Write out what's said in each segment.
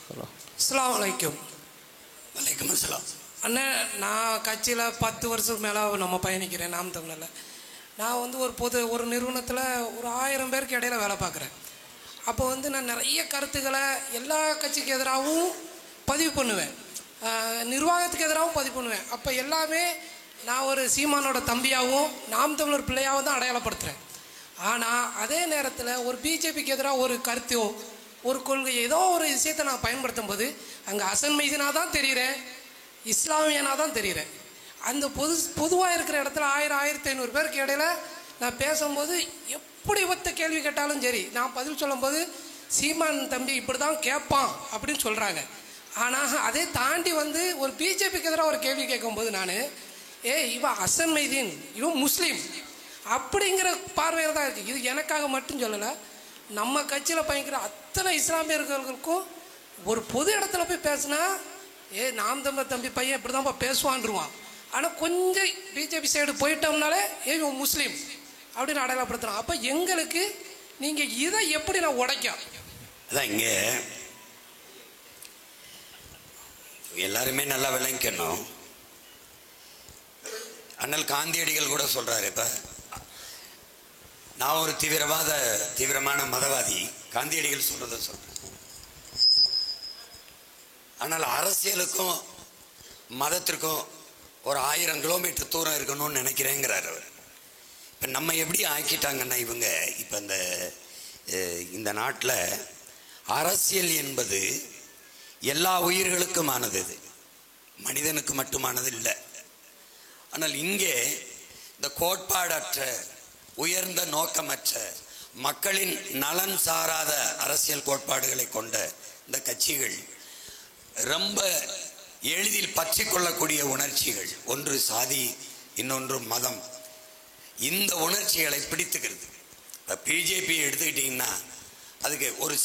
அஸ்ஸலாமு அலைக்கும். வலைக்கம் அஸ்ஸலாம். அண்ணன், நான் கட்சியில் 10 வருஷத்துக்கு மேலே நம்ம பயணிக்கிறேன். நாம் தமிழில் நான் ஒரு நிறுவனத்தில் ஒரு 1000 பேருக்கு இடையில வேலை பார்க்குறேன். அப்போ நான் நிறைய கருத்துக்களை எல்லா கட்சிக்கு எதிராகவும் பதிவு பண்ணுவேன், நிர்வாகத்துக்கு எதிராகவும் பதிவு பண்ணுவேன். அப்போ எல்லாமே நான் ஒரு சீமானோட தம்பியாகவும் நாம் தமிழர் பிள்ளையாகவும் தான் அடையாளப்படுத்துகிறேன். ஆனால் அதே நேரத்தில் ஒரு பிஜேபிக்கு எதிராக ஒரு கருத்தோ ஒரு கொள்கை ஏதோ ஒரு விஷயத்தை நான் பயன்படுத்தும் போது அங்கே அசன் மைதினாக தான் தெரிகிறேன், இஸ்லாமியனாக தான் தெரிகிறேன். அந்த பொதுவாக இருக்கிற இடத்துல 1000-1500 பேருக்கு இடையில நான் பேசும்போது எப்படி ஒத்த கேள்வி கேட்டாலும் சரி, நான் பதில் சொல்லும்போது சீமான் தம்பி இப்படி தான் கேட்பான் அப்படின்னு சொல்கிறாங்க. ஆனால் அதை தாண்டி ஒரு பிஜேபிக்கு எதிராக ஒரு கேள்வி கேட்கும்போது நான் இவன் அசன் மைதீன், இவன் முஸ்லீம் அப்படிங்கிற பார்வையில் தான் இருக்குது. இது எனக்காக மட்டும் சொல்லலை, நம்ம கட்சியில் பயணிக்கிற அத்தனை இஸ்லாமியர்களுக்கும் ஒரு பொது இடத்துல போய் பேசுனா நாம் தமிழர் தம்பி பையன் இப்படி தான்ப்பா பேசுவான்ருவான். ஆனால் கொஞ்சம் பிஜேபி சைடு போயிட்டோம்னாலே இவன் முஸ்லீம் அப்படின்னு அடையாளப்படுத்துகிறான். அப்போ எங்களுக்கு நீங்கள் இதை எப்படி நான் உடைக்கும்? அதான் இங்கே எல்லாருமே நல்லா விளங்கிக்கணும். அண்ணல் காந்தியடிகள் கூட சொல்றாரு, இப்ப நான் ஒரு தீவிரமான மதவாதி, காந்தியடிகள் சொல்றத சொல்றேன். ஆனால் அரசியலுக்கும் மதத்திற்கும் ஒரு 1000 கிலோமீட்டர் தூரம் இருக்கணும்னு நினைக்கிறேங்கிறார் அவர். இப்போ நம்ம எப்படி ஆக்கிட்டாங்கன்னா இவங்க இப்போ இந்த நாட்டில் அரசியல் என்பது எல்லா உயிர்களுக்குமானது, இது மனிதனுக்கு மட்டுமானது இல்லை. ஆனால் இங்கே இந்த கோட்பாடற்ற உயர்ந்த நோக்கமற்ற மக்களின் நலன் சாராத அரசியல் கோட்பாடுகளை கொண்ட இந்த கட்சிகள் ரொம்ப எளிதில் பற்றி கொள்ளக்கூடிய உணர்ச்சிகள், ஒன்று சாதி, இன்னொன்று மதம், இந்த உணர்ச்சிகளை பிடித்துக்கிறது. இப்போ பிஜேபி எடுத்துக்கிட்டிங்கன்னா அதுக்கு ஒரு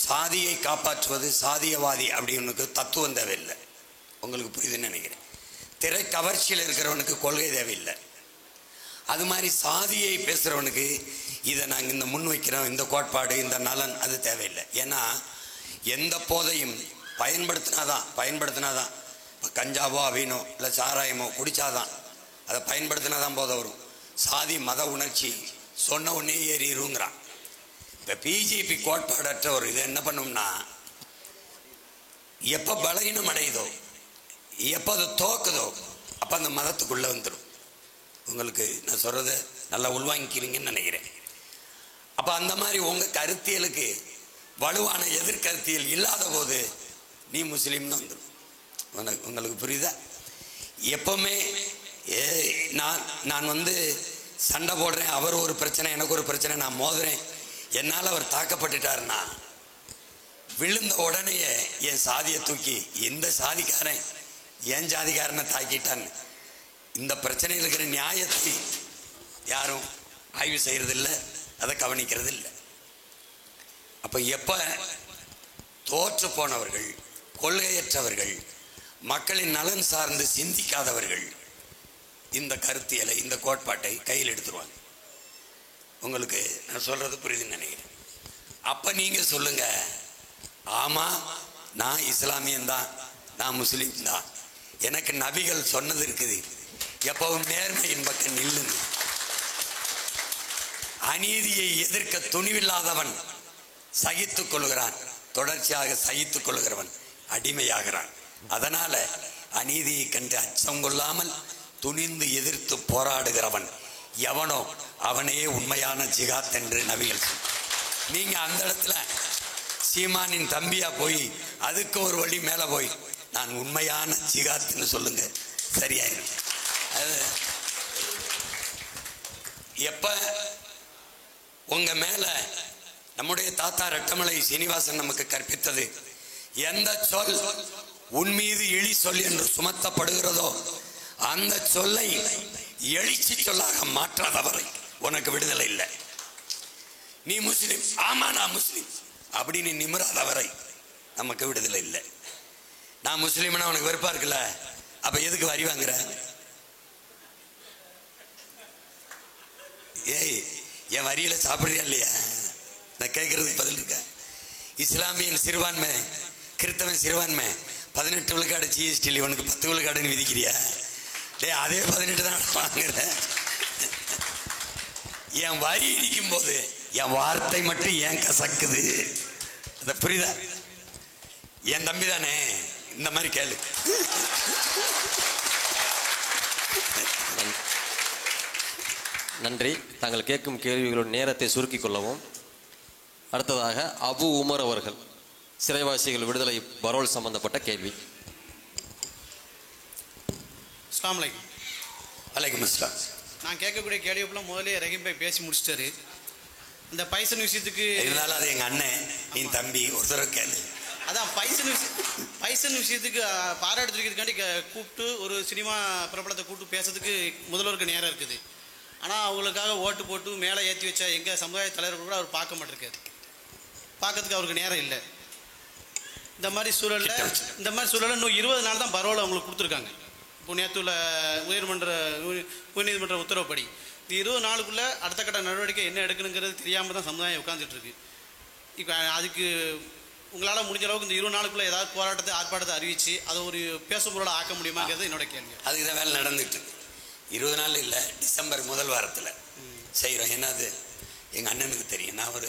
சாதியை காப்பாற்றுவது சாதியவாதி அப்படின்னு தத்துவம் தேவையில்லை. உங்களுக்கு புரியுதுன்னு நினைக்கிறேன். திரை கவர்ச்சியில் இருக்கிறவனுக்கு கொள்கை தேவையில்லை. அது மாதிரி சாதியை பேசுகிறவனுக்கு இதை நாங்கள் இந்த முன் வைக்கிறோம், இந்த கோட்பாடு, இந்த நலன், அது தேவையில்லை. ஏன்னா எந்த போதையும் பயன்படுத்தினாதான் இப்போ கஞ்சாவோ அவினோ இல்லை சாராயமோ குடித்தாதான், அதை பயன்படுத்தினாதான் போதை வரும். சாதி மத உணர்ச்சி சொன்ன உடனே ஏறிடுங்கிறான். இப்போ பிஜேபி கோட்பாடற்ற ஒரு இது என்ன பண்ணும்னா, எப்போ பலகீனம் அடையுதோ, எப்போ அது தோக்குதோ, அப்போ அந்த மதத்துக்குள்ளே வந்துடும். உங்களுக்கு நான் சொல்கிறத நல்லா உள்வாங்கிக்கிறீங்கன்னு நினைக்கிறேன். அப்போ அந்த மாதிரி உங்கள் கருத்தியலுக்கு வலுவான எதிர்கருத்தியல் இல்லாத போது நீ முஸ்லீம்னு வந்துடும். உங்களுக்கு புரியுதா? எப்பவுமே நான் சண்டை போடுறேன், அவர் ஒரு பிரச்சனை எனக்கு ஒரு பிரச்சனை, நான் மோதுறேன், என்னால் அவர் தாக்கப்பட்டுட்டாருன்னா விழுந்த உடனே என் சாதியை தூக்கி எந்த சாதிக்காரன் என் ஜாதிக்காரனை தாக்கிட்டான்னு இந்த பிரச்சனையில் இருக்கிற நியாயத்தை யாரும் ஆய்வு செய்யறதில்லை, அதை கவனிக்கிறது இல்லை. அப்போ எப்போ தோற்று போனவர்கள், கொள்கையற்றவர்கள், மக்களின் நலன் சார்ந்து சிந்திக்காதவர்கள் இந்த கருத்தியலை, இந்த கோட்பாட்டை கையில் எடுத்துருவாங்க. உங்களுக்கு நான் சொல்றது புரியுதுன்னு நினைக்கிறேன். அப்ப நீங்க சொல்லுங்க, ஆமா நான் இஸ்லாமியன் தான், நான் முஸ்லீம் தான், எனக்கு நபிகள் சொன்னது இருக்குது, எப்பவும் நேர்மையின் பக்கம் நில்லுங்க. அநீதியை எதிர்க்க துணிவில்லாதவன் சகித்துக் கொள்கிறான், தொடர்ச்சியாக சகித்துக் கொள்கிறவன் அடிமையாகிறான். அதனால அநீதியை கண்டு அச்சம் கொள்ளாமல் துணிந்து எதிர்த்து போராடுகிறவன் எவனோ அவனே உண்மையான ஜிகாத் என்று நபிகள். நீங்க அந்த இடத்துல சீமானின் தம்பியா போய் அதுக்கு ஒரு வழி மேல போய் நான் உண்மையான ஜிகாத்ன்னு சொல்லுங்க, சரியாயிரும். அது எப்ப உங்க மேல நம்முடைய தாத்தா ரெட்டமலை சீனிவாசன் நமக்கு கற்பித்தது, எந்த சொல் உன் மீது இழி சொல் என்று சுமத்தப்படுகிறதோ அந்த சொல்லை எழுச்சி சொல்லாக மாற்றாதவரை உனக்கு விடுதலை இல்லை. நீ முஸ்லிம், ஆமா நான் முஸ்லிம் அப்படின்னு நிமிராதவரை நமக்கு விடுதலை இல்லை. நான் முஸ்லீம்னா உனக்கு வெறுப்பா இருக்குல்ல, அப்ப எதுக்கு வரி வாங்குற? ஏய், என் வரியில சாப்பிடுறியா இல்லையா? நான் கேட்கறதுக்கு பதில் இருக்க. இஸ்லாமியன் சிறுபான்மை, கிறிஸ்தவன் சிறுபான்மை, 18 விழுக்காடு ஜிஎஸ்டி, இவனுக்கு 10 விழுக்காடுன்னு விதிக்கிறியா? அதே 18 தான் வாங்குறேன். என் வரி இடிக்கும் போது என் வார்த்தை மட்டும் ஏன் கசக்குது? அத புரியுதா? என் தம்பி தானே, இந்த மாதிரி கேளு. நன்றி. தாங்கள் கேட்கும் கேள்விகளோட நேரத்தை சுருக்கிக் கொள்ளவும். அடுத்ததாக அபு உமர் அவர்கள், சிறைவாசிகள் விடுதலை பரோல் சம்பந்தப்பட்ட கேள்வி. அஸ்ஸலாமு அலைக்கும். வலைக்கும் அஸ்ஸலாம். நான் கேட்கக்கூடிய கேள்விப்பெல்லாம் முதலே ரஹீம் பாய் பேசி முடிச்சிட்டாரு. இந்த பைசன் விஷயத்துக்கு இருந்தாலும் அது எங்க அண்ணன், நீ தம்பி, ஒரு தடவை கேளு. அதான் பைசன் விஷயத்துக்கு பாராட்டுறதுக்காண்டி கூப்பிட்டு ஒரு சினிமா பிரபலத்தை கூப்பிட்டு பேசுறதுக்கு முதல்வருக்கு நேரம் இருக்குது. ஆனால் அவங்களுக்காக ஓட்டு போட்டு மேலே ஏற்றி வச்சா எங்கள் சமுதாய தலைவர் கூட அவர் பார்க்க மாட்டிருக்காரு. பார்க்கறதுக்கு அவருக்கு நேரம் இல்லை. இந்த மாதிரி சூழலில் இன்னும் 20 நாள் தான் பரவாயில்ல அவங்களுக்கு கொடுத்துருக்காங்க. இப்போ நேற்றுள்ள உயர்நீதிமன்ற உத்தரவுப்படி இந்த 20 நாளுக்குள்ளே அடுத்த கட்ட நடவடிக்கை என்ன எடுக்கணுங்கிறது தெரியாமல் தான் சமுதாயம் உட்காந்துட்ருக்கு. இப்போ அதுக்கு உங்களால் முடிஞ்ச அளவுக்கு இந்த 20 நாளுக்குள்ளே ஏதாவது போராட்டத்தை ஆர்ப்பாட்டத்தை அறிவித்து அதை ஒரு பேசும் பொருளை ஆக்க முடியுமாங்கிறது என்னோட கேள்வி. அதுக்கு தான் வேலை நடந்துட்டு 20 நாள் இல்லை, டிசம்பர் முதல் வாரத்தில் செய்கிறோம். என்னது எங்கள் அண்ணனுக்கு தெரியும். நான் ஒரு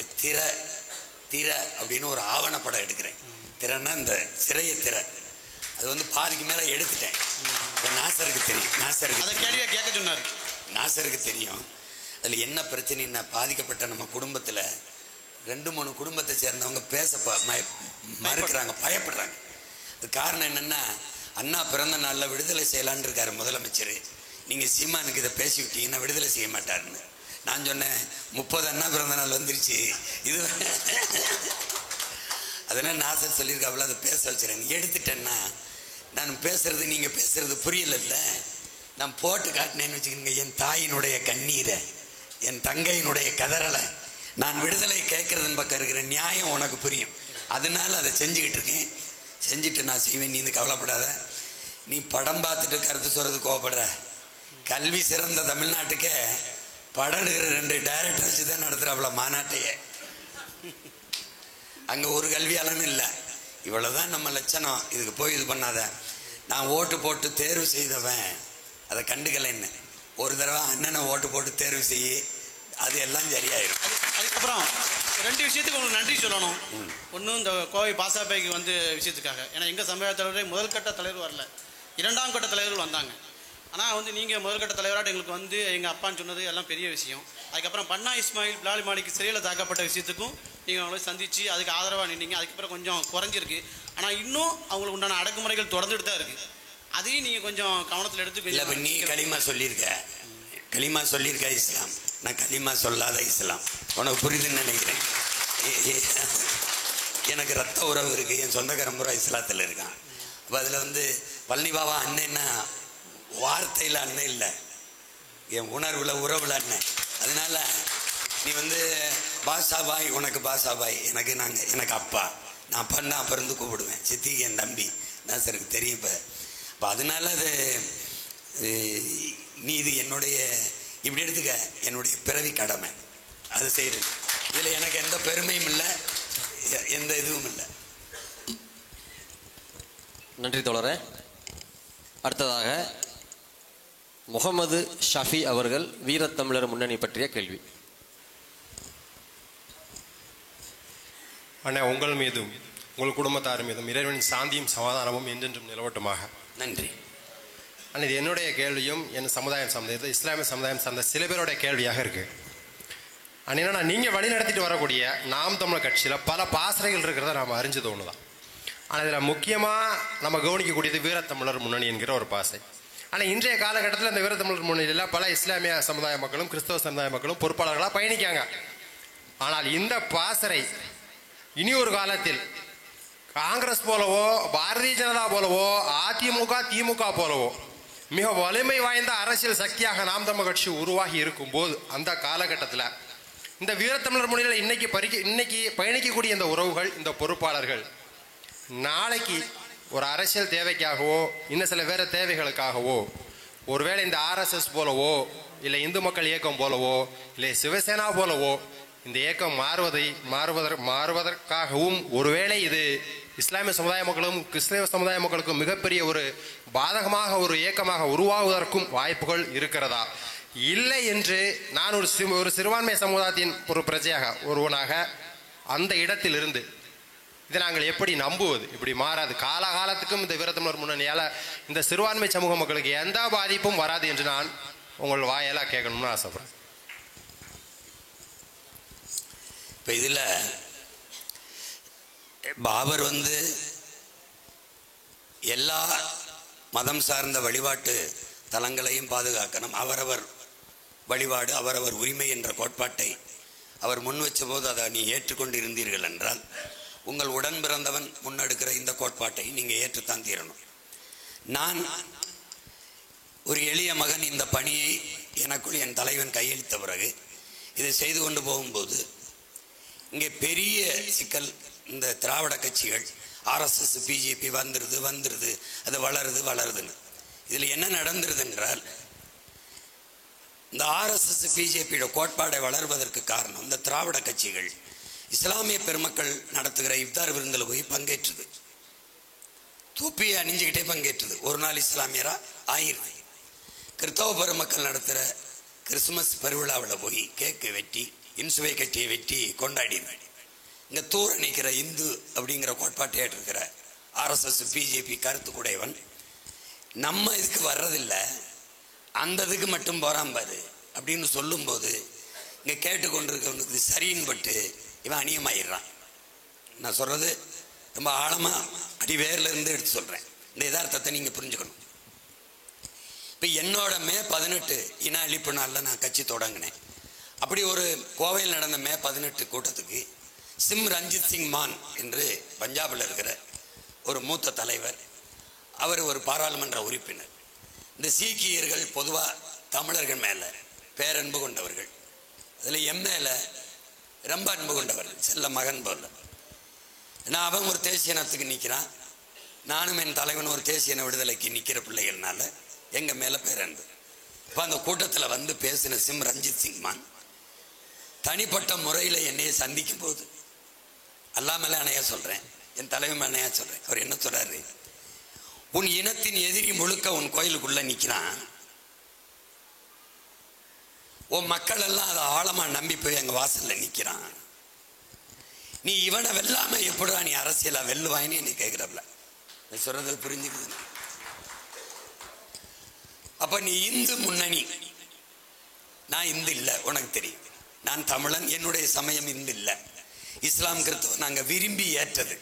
திரை அப்படின்னு ஒரு ஆவணப்படம் எடுக்கிறேன். திரைன்னா இந்த சிறைய திரை, அது வந்து பாதிக்கு மேலே எடுத்துட்டேன். இப்போ நாசருக்கு தெரியும். அதை கேள்வியாக கேட்க சொன்னார். நாசருக்கு தெரியும் அதில் என்ன பிரச்சனைன்னா, பாதிக்கப்பட்ட நம்ம குடும்பத்தில் 2-3 குடும்பத்தை சேர்ந்தவங்க பேச மறுக்கிறாங்க, பயப்படுறாங்க. அது காரணம் என்னென்னா, அண்ணா பிறந்த நாளில் விடுதலை செய்யலான்னு இருக்காரு முதலமைச்சர். நீங்கள் சீமானுக்கு இதை பேசி விட்டீங்கன்னா விடுதலை செய்ய மாட்டாருன்னு. நான் சொன்னேன், 30 அண்ணா பிறந்த நாள் வந்துருச்சு, இது அதனால் நாசர் சொல்லியிருக்காப்புல அதை பேச வச்சுறேன். எடுத்துட்டேன்னா நான் பேசுறது நீங்கள் பேசுறது புரியல. நான் போட்டு காட்டினேன்னு வச்சுக்கோங்க, என் தாயினுடைய கண்ணீரை, என் தங்கையினுடைய கதறலை, நான் விடுதலை கேட்கறதுன்னு பக்கம் இருக்கிற நியாயம் உனக்கு புரியும். அதனால அதை செஞ்சுக்கிட்டு இருக்கேன். செஞ்சுட்டு நான் செய்வேன், நீ கவலைப்படாத. நீ படம் பார்த்துட்டு கருத்து சொல்றது கோவப்படுற. கல்வி சிறந்த தமிழ்நாட்டுக்கே படம் எடுக்கிற 2 டைரக்டர் வச்சு தான் நடத்துகிறாப்புல மாநாட்டையே. அங்கே ஒரு கல்வியாளனும் இல்லை. இவ்வளோதான் நம்ம லட்சணம். இதுக்கு போய் இது பண்ணாத. நான் ஓட்டு போட்டு தேர்வு செய்தவன், அதை கண்டுக்கலைன்னு. ஒரு தடவை அண்ணனை ஓட்டு போட்டு தேர்வு செய்ய, அது எல்லாம் சரியாயிடும். அதுக்கப்புறம் 2 விஷயத்துக்கு உங்களுக்கு நன்றி சொல்லணும். ஒன்றும் இந்த கோவை பாசாபாய்க்கு வந்து விஷயத்துக்காக. ஏன்னா எங்கள் சமுதாய தலைவரே முதல் கட்ட தலைவர் வரல, 2ஆம் கட்ட தலைவர்கள் வந்தாங்க. ஆனால் வந்து நீங்கள் முதல் கட்ட தலைவராக எங்களுக்கு வந்து எங்கள் அப்பான்னு சொன்னது எல்லாம் பெரிய விஷயம். அதுக்கப்புறம் பன்னா இஸ்மாயில் பிலால் மாலிக் சிறையில் தாக்கப்பட்ட விஷயத்துக்கும் நீங்கள் அவங்கள சந்தித்து அதுக்கு ஆதரவாக நின்னீங்க. அதுக்கப்புறம் கொஞ்சம் குறைஞ்சிருக்கு. ஆனால் இன்னும் அவங்களுக்கு உண்டான அடக்குமுறைகள் தொடர்ந்துட்டு தான் இருக்குது. அதையும் நீங்கள் கொஞ்சம் கவனத்தில் எடுத்து. இல்லை, நீ களிமா சொல்லியிருக்க இஸ்லாம். நான் களிமா சொல்லாத இஸ்லாம். உனக்கு புரியுதுன்னு நினைக்கிறேன். எனக்கு ரத்த உறவு இருக்குது. என் சொந்தக்காரன் பூரா இஸ்லாத்தில் இருக்கான். அப்போ அதில் வந்து பழனி பாபா அண்ணன்னா வார்த்தையில் அண்ணன் இல்லை, என் உணர்வில் உறவில் அண்ணன். அதனால நீ வந்து பாஷாபாய், உனக்கு பாஷாபாய், எனக்கு அப்பா. நான் பண்ண அப்போ இருந்து கூப்பிடுவேன். சித்திக்கு என் தம்பி நாசருக்கு தெரியும். இப்போ அதனால அது நீ இது என்னுடைய இப்படி எடுத்துக்க, என்னுடைய பிறவி கடமை, அது செய்கிறது. இதில் எனக்கு எந்த பெருமையும் இல்லை, எந்த இதுவும் இல்லை. நன்றி தோழரே. அடுத்ததாக முகமது ஷஃபி அவர்கள், வீரத்தமிழர் முன்னணி பற்றிய கேள்வி. அண்ணா, உங்கள் மீதும் உங்கள் குடும்பத்தார் மீதும் இறைவனின் சாந்தியும் சமாதானமும் என்றென்றும் நிலவட்டுமாக. நன்றி அண்ணா, இது என்னுடைய கேள்வியும் என் சமுதாயம் சார்ந்த, இஸ்லாமிய சமுதாயம் சார்ந்த சில பேருடைய கேள்வியாக இருக்கு. அண்ணா, நீங்கள் வழி நடத்திட்டு வரக்கூடிய நாம் தமிழர் கட்சியில் பல பாசறைகள் இருக்கிறத நாம் அறிஞ்சது ஒன்று தான். ஆனால் இதில் முக்கியமாக நம்ம கவனிக்கக்கூடியது வீரத்தமிழர் முன்னணி என்கிற ஒரு பாசை. ஆனால் இன்றைய காலகட்டத்தில் இந்த வீரத்தமிழர் முன்னணியில் பல இஸ்லாமிய சமுதாய மக்களும் கிறிஸ்தவ சமுதாய மக்களும் பொறுப்பாளர்களாக பயணிக்காங்க. ஆனால் இந்த பாசறை இனி ஒரு காலத்தில் காங்கிரஸ் போலவோ, பாரதிய ஜனதா போலவோ, அதிமுக திமுக போலவோ மிக வலிமை வாய்ந்த அரசியல் சக்தியாக நாம் தமிழர் கட்சி உருவாகி இருக்கும் போது, அந்த காலகட்டத்தில் இந்த வீரத்தமிழர் முன்னணியில் இன்னைக்கு பயணிக்கக்கூடிய இந்த உறவுகள், இந்த பொறுப்பாளர்கள் நாளைக்கு ஒரு அரசியல் தேவைக்காகவோ இன்னும் சில வேறு தேவைகளுக்காகவோ, ஒருவேளை இந்த ஆர்எஸ்எஸ் போலவோ, இல்லை இந்து மக்கள் இயக்கம் போலவோ, இல்லை சிவசேனா போலவோ இந்த இயக்கம் மாறுவதற்காகவும் ஒருவேளை இது இஸ்லாமிய சமுதாய மக்களும் கிறிஸ்தவ சமுதாய மக்களுக்கும் மிகப்பெரிய ஒரு பாதகமாக ஒரு இயக்கமாக உருவாகுவதற்கும் வாய்ப்புகள் இருக்கிறதா? இல்லை என்று நான் ஒரு சிறுபான்மை சமுதாயத்தின் ஒரு பிரஜையாக ஒருவனாக அந்த இடத்திலிருந்து இதை நாங்கள் எப்படி நம்புவது? இப்படி மாறாது. காலகாலத்துக்கும் இந்த வீரத்தமிழர் முன்னணியால் இந்த சிறுபான்மை சமூக மக்களுக்கு எந்த பாதிப்பும் வராது என்று நான் உங்கள் வாயெல்லாம் கேட்கணும்னு ஆசைப்படுறேன். இப்போ இதில் பாபர் எல்லா மதம் சார்ந்த வழிபாட்டு தலங்களையும் பாதுகாக்கணும், அவரவர் வழிபாடு அவரவர் உரிமை என்ற கோட்பாட்டை அவர் முன் வச்ச போது அதை நீ ஏற்றுக்கொண்டு இருந்தீர்கள் என்றால் உங்கள் உடன் பிறந்தவன் முன்னெடுக்கிற இந்த கோட்பாட்டை நீங்கள் ஏற்றுத்தான் தீரணும். நான் ஒரு எளிய மகன் இந்த பணியை எனக்குள் என் தலைவன் கையளித்த பிறகு இதை செய்து கொண்டு போகும்போது இங்கே பெரிய சிக்கல், இந்த திராவிட கட்சிகள் ஆர்எஸ்எஸ் பிஜேபி வந்துடுது அது வளருதுன்னு. இதில் என்ன நடந்துருது என்றால் இந்த ஆர்எஸ்எஸ் பிஜேபியோட கோட்பாடை வளர்வதற்கு காரணம் இந்த திராவிட கட்சிகள் இஸ்லாமிய பெருமக்கள் நடத்துகிற இஃப்தார் விருந்தில் போய் பங்கேற்றுது, தொப்பியை அணிஞ்சுக்கிட்டே பங்கேற்றுது, ஒரு நாள் இஸ்லாமியரா ஆயிடுது. கிறிஸ்தவ பெருமக்கள் நடத்துகிற கிறிஸ்துமஸ் பெருவிழாவில் போய் கேக்கு வெட்டி இன்சுவை கட்டியை வெட்டி கொண்டாடினாடி. இங்கே தூர நிற்கிற இந்து அப்படிங்கிற கோட்பாட்டை ஏற்றிருக்கிற ஆர்எஸ்எஸ் பிஜேபி கருத்து கூடையவன் நம்ம இதுக்கு வர்றதில்லை, அந்த இதுக்கு மட்டும் போறான் பாரு அப்படின்னு சொல்லும்போது இங்கே கேட்டுக்கொண்டிருக்கவனுக்கு சரின்னு பட்டு இவன் அநியமாயிடுறான். நான் சொல்றது ரொம்ப ஆழமாக அடிவேரில் இருந்து எடுத்து சொல்கிறேன். இந்த யதார்த்தத்தை நீங்கள் புரிஞ்சுக்கணும். இப்போ என்னோட மே 18 இன அழிப்பு நாளில் நான் கட்சி தொடங்கினேன். அப்படி ஒரு கோவையில் நடந்த மே 18 கூட்டத்துக்கு சிம் ரஞ்சித் சிங் மான் என்று பஞ்சாபில் இருக்கிற ஒரு மூத்த தலைவர், அவர் ஒரு பாராளுமன்ற உறுப்பினர். இந்த சீக்கியர்கள் பொதுவாக தமிழர்கள் மேலே பேரன்பு கொண்டவர்கள், அதில் எம் மேலே ரொம்ப அன்பு கொண்டவர்கள், செல்ல மகன் போல. நான் அவன் ஒரு தேசிய இனத்துக்கு நிற்கிறான், நானும் என் தலைவன் ஒரு தேசிய இன விடுதலைக்கு நிற்கிற பிள்ளைகள்னால எங்கள் மேலே பேரன்பு. இப்போ அந்த கூட்டத்தில் பேசின சிம் ரஞ்சித் சிங் மான் தனிப்பட்ட முறையில் என்னையை சந்திக்கும் போது அல்லாமலே அணையா சொல்கிறேன், என் தலைவன் அணையா சொல்கிறேன். அவர் என்ன சொல்கிறாரு, உன் இனத்தின் எதிரி முழுக்க உன் கோயிலுக்குள்ள நிற்கிறான், உன் மக்கள் எல்லாம் அதை ஆழமா நம்பி போய் எங்க வாசல்ல நிற்கிறான், நீ இவனை வெல்லாம எப்படிடா நீ அரசியலா வெல்லுவாயின்னு என்னை கேட்கிறப்பல. சொல்றது புரிஞ்சுக்குது. அப்ப நீ இந்து முன்னணி, நான் இந்து இல்லை, உனக்கு தெரியும். நான் தமிழன், என்னுடைய சமயம் இந்து இல்லை, இஸ்லாம் கிறிஸ்தவம் நாங்கள் விரும்பி ஏற்றது.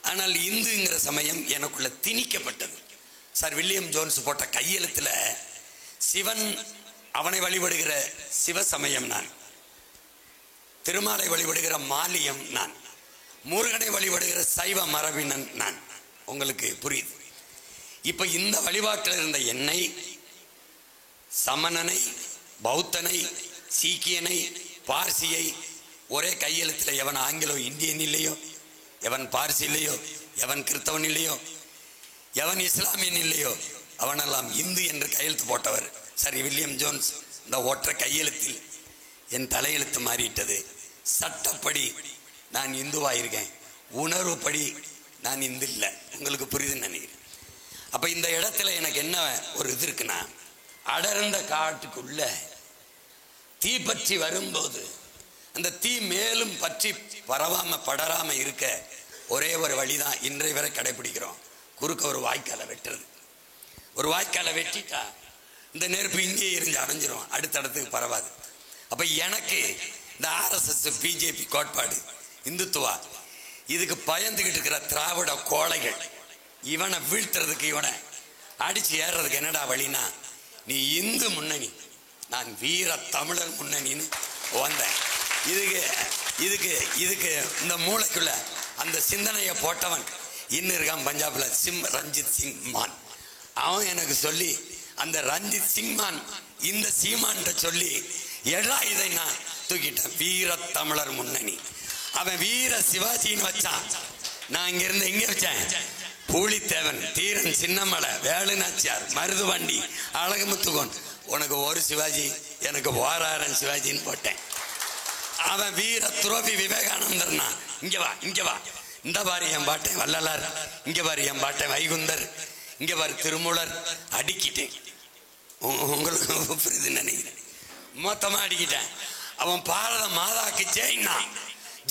ஆனால் இந்துங்கிற சமயம் எனக்குள்ள திணிக்கப்பட்டது. சார் வில்லியம் ஜோன்ஸ் போட்ட கையெழுத்துல சிவன் அவனை வழிபடுகிற சிவ சமயம் நான், திருமாலை வழிபடுகிற மாலியம் நான், முருகனை வழிபடுகிற சைவ மரபினன் நான். உங்களுக்கு புரியுது? இப்ப இந்த வழிபாட்டில் இருந்த என்னை சமணனை, பௌத்தனை, சீக்கியனை, பார்சியை ஒரே கையெழுத்தில் எவன் ஆங்கிலோ இந்தியன் இல்லையோ, எவன் பார்சி இல்லையோ, எவன் கிறிஸ்தவன் இல்லையோ, எவன் இஸ்லாமியன் இல்லையோ, அவனெல்லாம் இந்து என்று கையெழுத்து போட்டவர் சரி வில்லியம் ஜோன்ஸ். இந்த ஒற்றை கையெழுத்தில் என் தலையெழுத்து மாறிட்டது. சட்டப்படி நான் இந்துவாயிருக்கேன், உணர்வுப்படி நான் இந்து இல்லை. உங்களுக்கு புரியுதுன்னு நினைக்கிறேன். அப்ப இந்த இடத்துல எனக்கு என்ன ஒரு இது இருக்குன்னா, அடர்ந்த காட்டுக்குள்ள தீ பற்றி வரும்போது அந்த தீ மேலும் பற்றி படராம இருக்க ஒரே ஒரு வழிதான் இன்றைய வரை கடைபிடிக்கிறோம், குறுக்க ஒரு வாய்க்காலை வெட்டுறது. ஒரு வாய்க்காலை வெட்டிட்டா இந்த நெருப்பு இங்கே இருந்து அடைஞ்சிரும், அடுத்தடுத்துக்கு பரவாது. அப்ப எனக்கு இந்த ஆர்எஸ்எஸ் பிஜேபி கோட்பாடு இந்துத்துவா இதுக்கு பயந்துகிட்டு இருக்கிற திராவிட கோழைகள் இவனை வீழ்த்துறதுக்கு, இவனை அடிச்சு ஏறுறதுக்கு என்னடா வழினா, நீ இந்து முன்னணி, நான் வீர தமிழர் முன்னணின்னு வந்தேன். இதுக்கு இந்த மூளைக்குள்ள அந்த சிந்தனையை போட்டவன் இன்னும் இருக்கான் பஞ்சாப்ல, சிம் ரஞ்சித் சிங் மான். அவன் எனக்கு சொல்லி அந்த ரஞ்சித் சிங் மான் இந்த சீமான் சொல்லி எடா இதை நான் தூக்கிட்டேன், வீர தமிழர் முன்னணி. அவன் வீர சிவாஜின்னு வச்சான், நான் இங்க இருந்து எங்க வச்சேன், பூலித்தேவன், தீரன் சின்னமலை, வேலுநாச்சியார், மருதுவண்டி, அழகுமுத்துகோன். உனக்கு ஒரு சிவாஜி எனக்கு ஓராரன் சிவாஜின்னு போட்டேன். அவன் வீர துரோபி விவேகானந்தர்னா, இங்க வா இங்க வா, இந்த பாரு என் பாட்டேன் வள்ளலார், இங்க பாரு என் பாட்டேன் வைகுந்தர், இங்க பாரு திருமூலர். அடிக்கிட்டேன். உங்களுக்கு புரியுது நினைக்கிறேன். மொத்தமா அடிக்கிட்டேன். அவன் பாரத மாதாக்கு ஜெய்னா,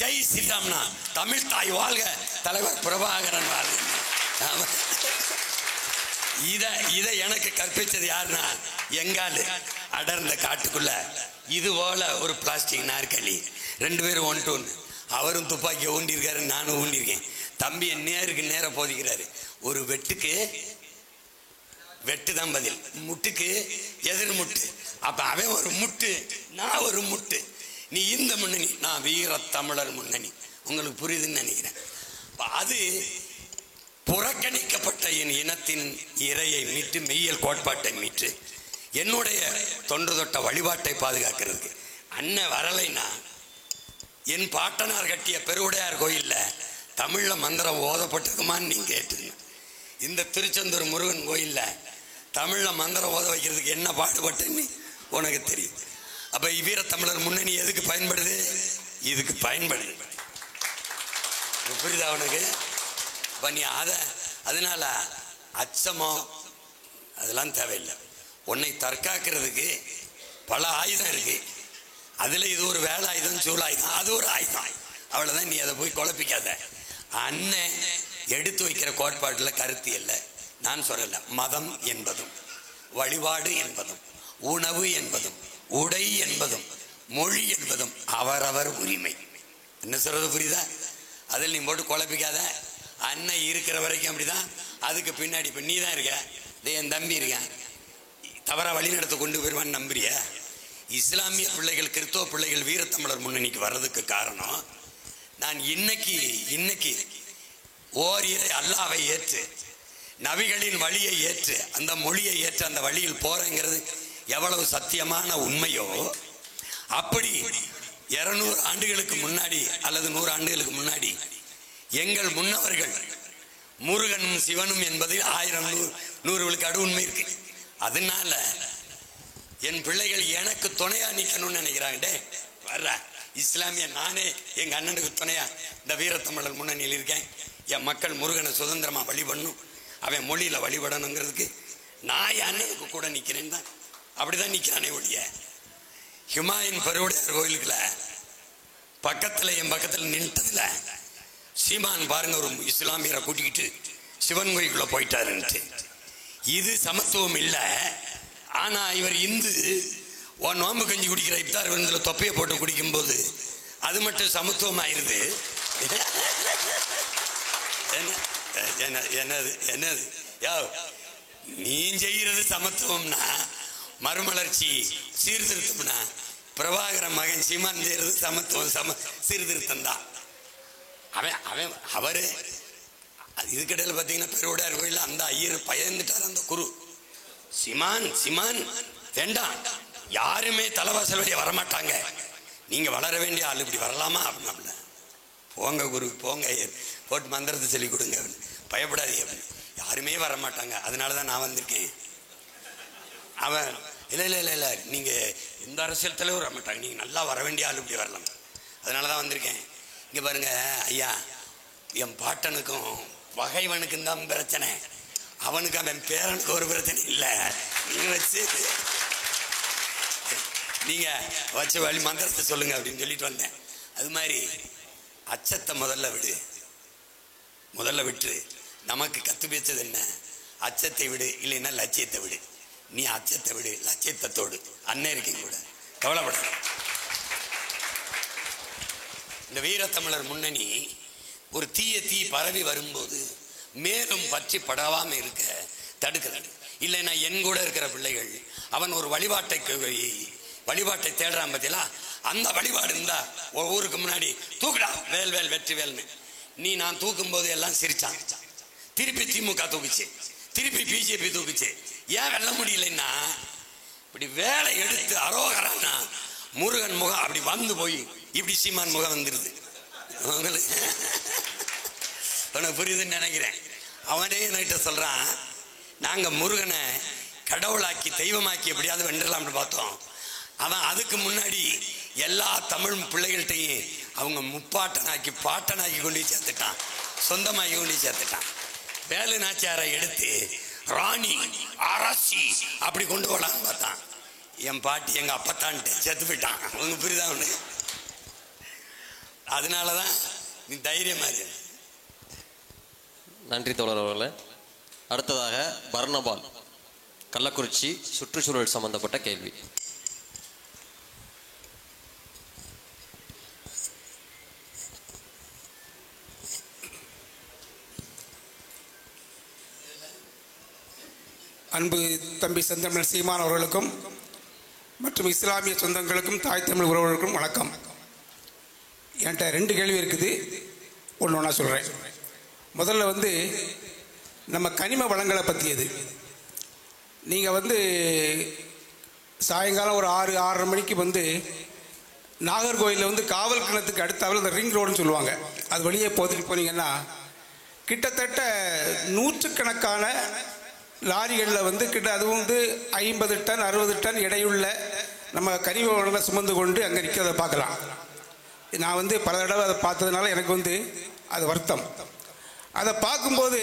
ஜெய் ஸ்ரீராம்னா, தமிழ் தாய் வாழ்க, தலைவர் பிரபாகரன் வாழ்க. இதை எனக்கு கற்பிச்சது யாருன்னா எங்காலு. அடர்ந்த காட்டுக்குள்ள இது போல ஒரு பிளாஸ்டிக் நாற்காலி, 2 பேரும் 1 to 1. அவரும் துப்பாக்கியை ஊண்டிருக்காரு, நானும் ஊண்டிருக்கேன். தம்பி நேருக்கு நேர போதிக்கிறாரு. ஒரு வெட்டுக்கு வெட்டு தான் பதில், முட்டுக்கு எதிர் முட்டு. அப்ப அவன் ஒரு முட்டு, நான் ஒரு முட்டு. நீ இந்த முன்னணி, நான் வீர தமிழர் முன்னணி. உங்களுக்கு புரியுதுன்னு நினைக்கிறேன். அது புறக்கணிக்கப்பட்ட என் இனத்தின் இறையை மீட்டு, மெய்யல் கோட்பாட்டை மீட்டு, என்னுடைய தொன்று தொட்ட வழிபாட்டை பாதுகாக்கிறதுக்கு. அண்ணன் வரலைன்னா என் பாட்டனார் கட்டிய பெருவுடையார் கோயில்ல தமிழ்ல மந்திரம் ஓதப்பட்டிருக்குமான்னு நீங்க கேட்டுங்க. இந்த திருச்செந்தூர் முருகன் கோயில்ல தமிழ்ல மந்திரம் ஓத வைக்கிறதுக்கு என்ன பாடுபட்டுன்னு உனக்கு தெரியும். அப்ப வீர தமிழர் முன்னணி எதுக்கு பயன்படுது? இதுக்கு பயன்படுது. புரியுதா உனக்கு? நீ அதனால அச்சமோ அதெல்லாம் தேவையில்லை. உன்னை தற்காக்கிறதுக்கு பல ஆயுதம் இருக்கு. அதுல இது ஒரு வேலை ஆயுதம், சூழாயுதம், அது ஒரு ஆயுதம். அவ்வளவுதான். நீ அதை போய் குழப்பிக்காத. அண்ணன் எடுத்து வைக்கிற கோட்பாட்டுல கருத்து இல்லை. நான் சொல்லல. மதம் என்பதும், வழிபாடு என்பதும், உணவு என்பதும், உடை என்பதும், மொழி என்பதும் அவரவர் உரிமை. என்ன சொல்றது புரியுதா? அதில் நீ போட்டு குழப்பிக்காத. அண்ணன் இருக்கிற வரைக்கும் அப்படிதான். அதுக்கு பின்னாடி இப்ப நீ தான் இருக்க, என் தம்பி இருக்கான், தவறா வழி நடத்த கொண்டு போயிருவான்னு நம்புறிய? இஸ்லாமிய பிள்ளைகள், கிறிஸ்தவ பிள்ளைகள் வீரத்தமிழர் முன்னணிக்கு வர்றதுக்கு காரணம், நான் இன்னைக்கு ஓரிரை அல்லாவை ஏற்று, நபிகளின் வழியை ஏற்று, அந்த மொழியை ஏற்று அந்த வழியில் போறேங்கிறது எவ்வளவு சத்தியமான உண்மையோ, அப்படி 200 ஆண்டுகளுக்கு முன்னாடி அல்லது 100 ஆண்டுகளுக்கு முன்னாடி எங்கள் முன்னவர்கள் முருகனும் சிவனும் என்பது 1000-100 விழுக்காடு உண்மை இருக்கு. அதனால என் பிள்ளைகள் எனக்கு துணையா நிக்கணும்னு நினைக்கிறாங்க. வர்ற இஸ்லாமிய நானே எங்க அண்ணனுக்கு துணையா இந்த வீரத்தமிழர் முன்னணியில் இருக்கேன். என் மக்கள் முருகனை சுதந்திரமா வழிபடணும், அவன் மொழியில வழிபடணுங்கிறதுக்கு நான் என் அண்ணனுக்கு கூட நிக்கிறேன் தான். அப்படிதான் நிக்கிறானே ஒழிய, ஹுமாயூன் பெருவுடையார் கோயிலுக்குள்ள பக்கத்துல என் பக்கத்துல நின்றுல சீமான் பாருங்க ஒரு இஸ்லாமியரை கூட்டிக்கிட்டு சிவன் கோயிலுக்குள்ள போயிட்டாருன்ட்டு. இது சமத்துவம் இல்லை. ஆனா இவர் இந்து நோம்பு கஞ்சி குடிக்கிற இப்தார் விருந்துல தொப்பையை போட்டு குடிக்கும் போது அது மட்டும் சமத்துவம் ஆயிருது. என்னது நீ செய்யறது சமத்துவம்னா, மறுமலர்ச்சி சீர்திருத்தம்னா, பிரபாகரன் மகன் சீமான் செய்யறது சமத்துவம், சீர்திருத்தம் தான். அவரு இதுக்கிடையில் பார்த்தீங்கன்னா பெருவுடையார் கோயில் அந்த ஐயர் பயந்துட்டார். அந்த குரு சிமான் வேண்டாம், யாருமே தலைவாசல் வழியா வரமாட்டாங்க, நீங்க வளர வேண்டிய ஆள் இப்படி வரலாமா அப்படின்னா, போங்க குரு போங்க, போட்டு மந்திரத்தை சொல்லி கொடுங்க, பயப்படாதீங்க, யாருமே வரமாட்டாங்க, அதனாலதான் நான் வந்திருக்கேன். அவன் இல்லை நீங்க எந்த அரசியல் தலைவர் வர மாட்டாங்க, நீங்க நல்லா வர வேண்டிய ஆள் இப்படி வரலாம், அதனாலதான் வந்திருக்கேன். இங்க பாருங்க ஐயா, என் பாட்டனுக்கும் பகைவனுக்கும் தான் பிரச்சனை, அவனுக்கு அவன் பேரனுக்கு ஒரு பிரச்சனை இல்லை. நீங்க வச்சு வழி மந்திரத்தை சொல்லுங்க அப்படின்னு சொல்லிட்டு வந்தேன். அது மாதிரி அச்சத்தை முதல்ல விட்டு நமக்கு கத்து பேச்சது என்ன? அச்சத்தை விடு, இல்லைன்னா லட்சியத்தை விடு. நீ அச்சத்தை விடு, லட்சியத்தோடு அண்ணன் இருக்கீங்க கூட கவலைப்பட. இந்த வீரத்தமிழர் முன்னணி ஒரு தீ பரவி வரும்போது மேலும் பற்றி படாம இருக்க தடுக்கிறாரு. இல்லைன்னா என் கூட இருக்கிற பிள்ளைகள் அவன் ஒரு வழிபாட்டை தேடுறான் பத்தியா, அந்த வழிபாடு இருந்தா ஊருக்கு முன்னாடி தூக்குடா வேல் வெற்றி வேல்னு. நீ நான் தூக்கும் போது எல்லாம் சிரிச்சான், திருப்பி திமுக தூக்குச்சு, திருப்பி பிஜேபி தூக்குச்சு. ஏன் வெல்ல முடியலன்னா, இப்படி வேலை எடுத்து அரோகரானா முருகன் முகம் அப்படி வந்து போய் இப்படி சீமான் முகம் வந்துருது. உனக்கு புரியுதுன்னு நினைக்கிறேன். அவனே என்கிட்ட சொல்றான், நாங்க முருகனை கடவுளாக்கி தெய்வமாக்கி எப்படியாவது வென்றலாம்னு பார்த்தோம், அவன் அதுக்கு முன்னாடி எல்லா தமிழ் பிள்ளைகள்கிட்டையும் அவங்க முப்பாட்டனாக்கி பாட்டனாக்கி கொண்டு சேர்த்துட்டான், சொந்தமாக்கி கொண்டு சேர்த்துட்டான். வேலு நாச்சியாரை எடுத்து ராணி அரசி அப்படி கொண்டு போலான்னு பார்த்தான். என் பாட்டி எங்க அப்பத்தான்ட்டு செத்து போயிட்டான். அவங்க புரியுதா அவனுக்கு? அதனாலதான் நீ தைரியமா இரு. நன்றி தோழர் அவர்களே. அடுத்ததாக பர்ணபால், கள்ளக்குறிச்சி, சுற்றுச்சூழல் சம்பந்தப்பட்ட கேள்வி. அன்பு தம்பி செந்தமிழ் சீமான் அவர்களுக்கும் மற்றும் இஸ்லாமிய சொந்தங்களுக்கும் தாய் தமிழ் உறவுகளுக்கும் வணக்கம். என்கிட்ட 2 கேள்வி இருக்குது, ஒன்று ஒன்றா சொல்கிறேன். முதல்ல நம்ம கனிம வளங்களை பற்றியது. நீங்கள் சாயங்காலம் ஒரு 6-6:30 மணிக்கு நாகர்கோயிலில் காவல் கிணத்துக்கு அடுத்தாவில் அந்த ரிங் ரோடுன்னு சொல்லுவாங்க, அது வழியே போத்துட்டு போனீங்கன்னா கிட்டத்தட்ட 100கணக்கான லாரிகளில் கிட்ட அதுவும் 50 டன் 60 டன் எடையுள்ள நம்ம கனிம வளங்களை சுமந்து கொண்டு அங்கே நிற்கிறத பார்க்கலாம். நான் பல தடவை அதை பார்த்ததுனால எனக்கு அது வருத்தம். அதை பார்க்கும்போது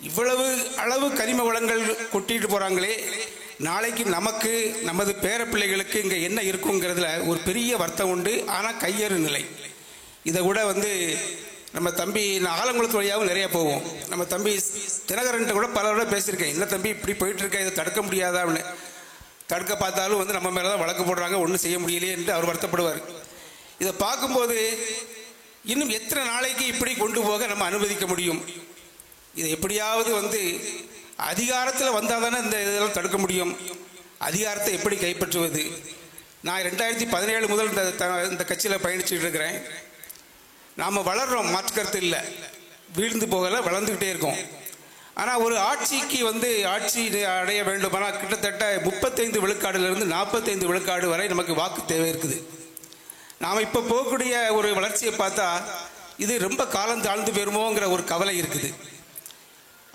இவ்வளவு அளவு கனிம வளங்கள் கொட்டிட்டு போகிறாங்களே, நாளைக்கு நமக்கு நமது பேர பிள்ளைகளுக்கு இங்கே என்ன இருக்குங்கிறதுல ஒரு பெரிய வருத்தம் உண்டு. ஆனால் கையேறு நிலை. இதை கூட நம்ம தம்பி நான் ஆலங்குளத்து வழியாகவும் நிறைய போவோம். நம்ம தம்பி தினகரன்ட்ட கூட பல தடவை பேசியிருக்கேன், இல்லை தம்பி இப்படி போயிட்டு இருக்க, இதை தடுக்க முடியாதா அப்படின்னு. தடுக்க பார்த்தாலும் நம்ம மேலே தான் வழக்கு போடுறாங்க, ஒன்றும் செய்ய முடியலையே என்று அவர் வருத்தப்படுவார். இதை பார்க்கும்போது இன்னும் எத்தனை நாளைக்கு இப்படி கொண்டு போக நம்ம அனுமதிக்க முடியும்? இதை எப்படியாவது அதிகாரத்தில் வந்தால் தானே இந்த இதெல்லாம் தடுக்க முடியும். அதிகாரத்தை எப்படி கைப்பற்றுவது? நான் 2017 முதல் இந்த கட்சியில் பயணிச்சுட்டு இருக்கிறேன். நாம் வளர்கிறோம், மாற்றுக்கருத்து இல்லை, வீழ்ந்து போகலை, வளர்ந்துக்கிட்டே இருக்கோம். ஆனால் ஒரு ஆட்சிக்கு ஆட்சி அடைய வேண்டுமானால் கிட்டத்தட்ட 35 விழுக்காடுலேருந்து 45 விழுக்காடு வரை நமக்கு வாக்கு தேவை இருக்குது. நாம் இப்போ போகக்கூடிய ஒரு வளர்ச்சியை பார்த்தா இது ரொம்ப காலம் தாழ்ந்து போயிருமோங்கிற ஒரு கவலை இருக்குது.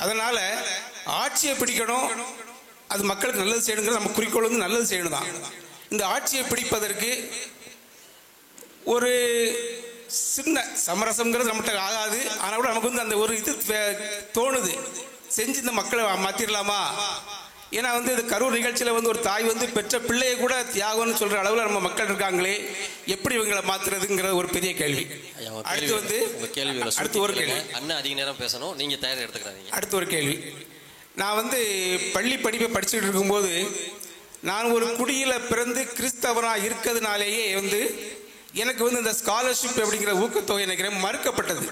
அதனால் ஆட்சியை பிடிக்கணும், அது மக்களுக்கு நல்லது செய்யணுங்கிறது நம்ம குறிக்கோள் நல்லது செய்யணும் தான். இந்த ஆட்சியை பிடிப்பதற்கு ஒரு சின்ன சமரசம்ங்கிறது நம்மகிட்ட ஆகாது. ஆனால் கூட நமக்கு அந்த ஒரு இது தோணுது, செஞ்சு இந்த மக்களை மாற்றிடலாமா? ஏன்னா இது கரூர் நிகழ்ச்சியில் ஒரு தாய் பெற்ற பிள்ளையை கூட தியாகம்னு சொல்கிற அளவில் நம்ம மக்கள் இருக்காங்களே, எப்படி இவங்களை மாற்றுறதுங்கிற ஒரு பெரிய கேள்வி. அடுத்து ஒரு கேள்வி. அண்ணன் அதிக நேரம் பேசணும், நீங்கள் தயார் எடுத்துக்கிறாங்க. அடுத்து ஒரு கேள்வி. நான் பள்ளி படிப்பை படிச்சுட்டு இருக்கும்போது நான் ஒரு குடியில் பிறந்து கிறிஸ்தவனாக இருக்கிறதுனாலேயே எனக்கு இந்த ஸ்காலர்ஷிப் அப்படிங்கிற ஊக்கத்தொகை நினைக்கிறேன் மறுக்கப்பட்டது.